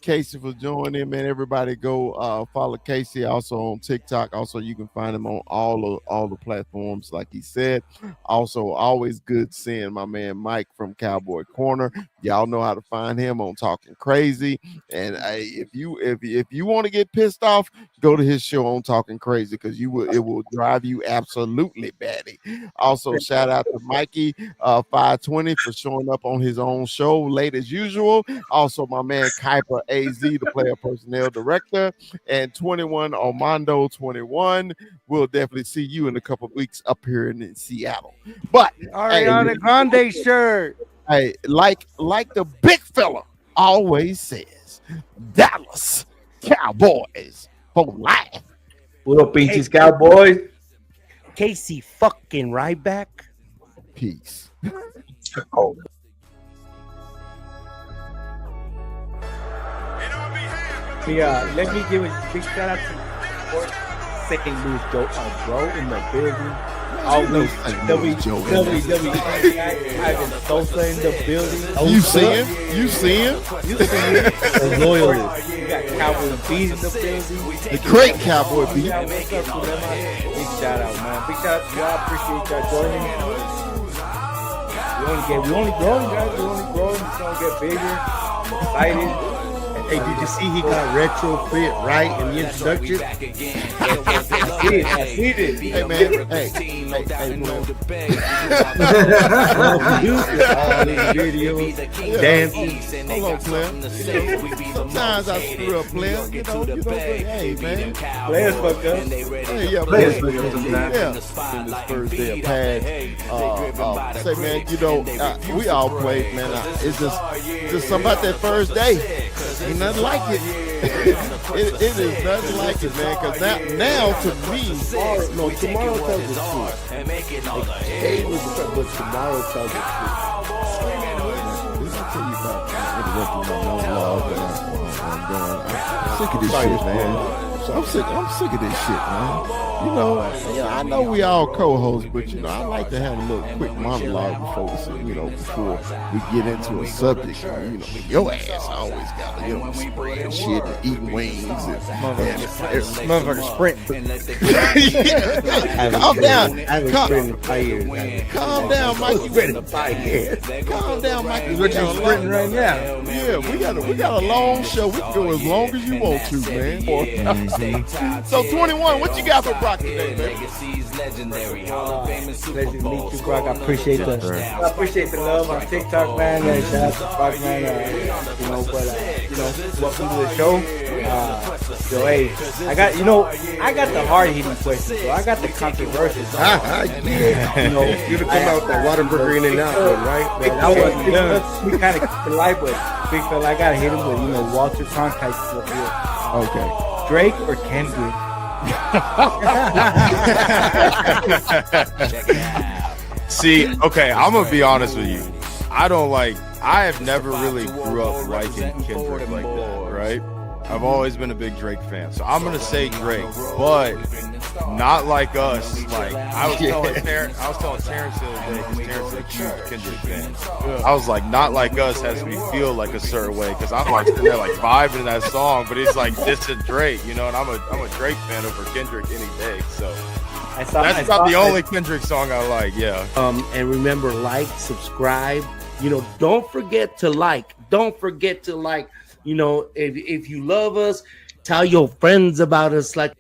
Casey for joining, man. Everybody go follow Casey also on TikTok. Also, you can find him on all the platforms, like he said. Also, always good seeing my man Mike from Cowboy Corner. Y'all know how to find him on Talking Crazy. And if you want to get pissed off, go to his show on Talking Crazy, because it will drive you absolutely batty. Also, shout out to Mikey 520 for showing up on his own show late as usual. Also, my man Kuiper AZ, the player personnel director, and 21 Armando 21. We'll definitely see you in a couple of weeks up here in Seattle. But Ariana Grande shirt. Hey, like the big fella always says, Dallas Cowboys for life. What up, pinches Cowboys? Casey fucking Ryback. Peace. Oh. Let me give a big shout out to St. Louis Joe, bro, in the building. Always WWE Ivan Sosa in the building. You see him? The loyalist. You got Cowboy Beat in the building. The great Cowboy Beat. Big shout out, man. Big shout out to y'all. Appreciate y'all joining. We only growing, guys. We only growing. It's gonna get bigger. I'm excited. Hey, did you see he got retrofit right in the introduction? I see it. Hey, man. Hey, man. Dancing. Hold on, player. Sometimes I screw up, player. Hey, man. Players fuck up. Hey, yeah, players fuck up. Yeah. In this first day of pads. Say, man, we all played, man. It's just something about that first day. Ain't nothing like it. It is nothing like it, man. Because now to me, tomorrow tells the truth. Today was but tomorrow tells the truth. I'll tell you about I'm sick of this shit, man. I'm sick of this shit, man. I know we all co-hosts, but I like to have a little quick monologue before we get into a subject. Your ass always got to spread shit and eat wings and Motherfucker sprinting. Calm down. I haven't sprinted in 5 years. Calm down, Mikey. Calm down, Mikey. What you sprinting right now? Yeah, we got a long show. We can go as long as you want to, man. So 21, what you got for Brock today, man? Pleasure to meet you, Brock. I appreciate the love on TikTok, man. Shout out to Brock, man. Welcome to the show. Hey, I got the hard hitting questions, so I got the controversial. You'd have come out that Waterburger in and out, right? We kind of keep it light, but big fella, I gotta hit him with Walter Cronkite stuff here. Okay. Drake or Kendrick? See, okay, I'm gonna be honest with you. I have never really grew up liking Kendrick like that, right? I've always been a big Drake fan, so I'm gonna say Drake, but not like us. Like I was telling Terrence the other day, because Terrence is a huge Kendrick fan. I was like, not like us has me feel like a certain way, because I'm like sitting there like vibing in that song, but it's like this is Drake, and I'm a Drake fan over Kendrick any day. So that's not the only Kendrick song I like. Yeah. And remember, like, subscribe. Don't forget to like. Don't forget to like. If you love us, tell your friends about us. Like.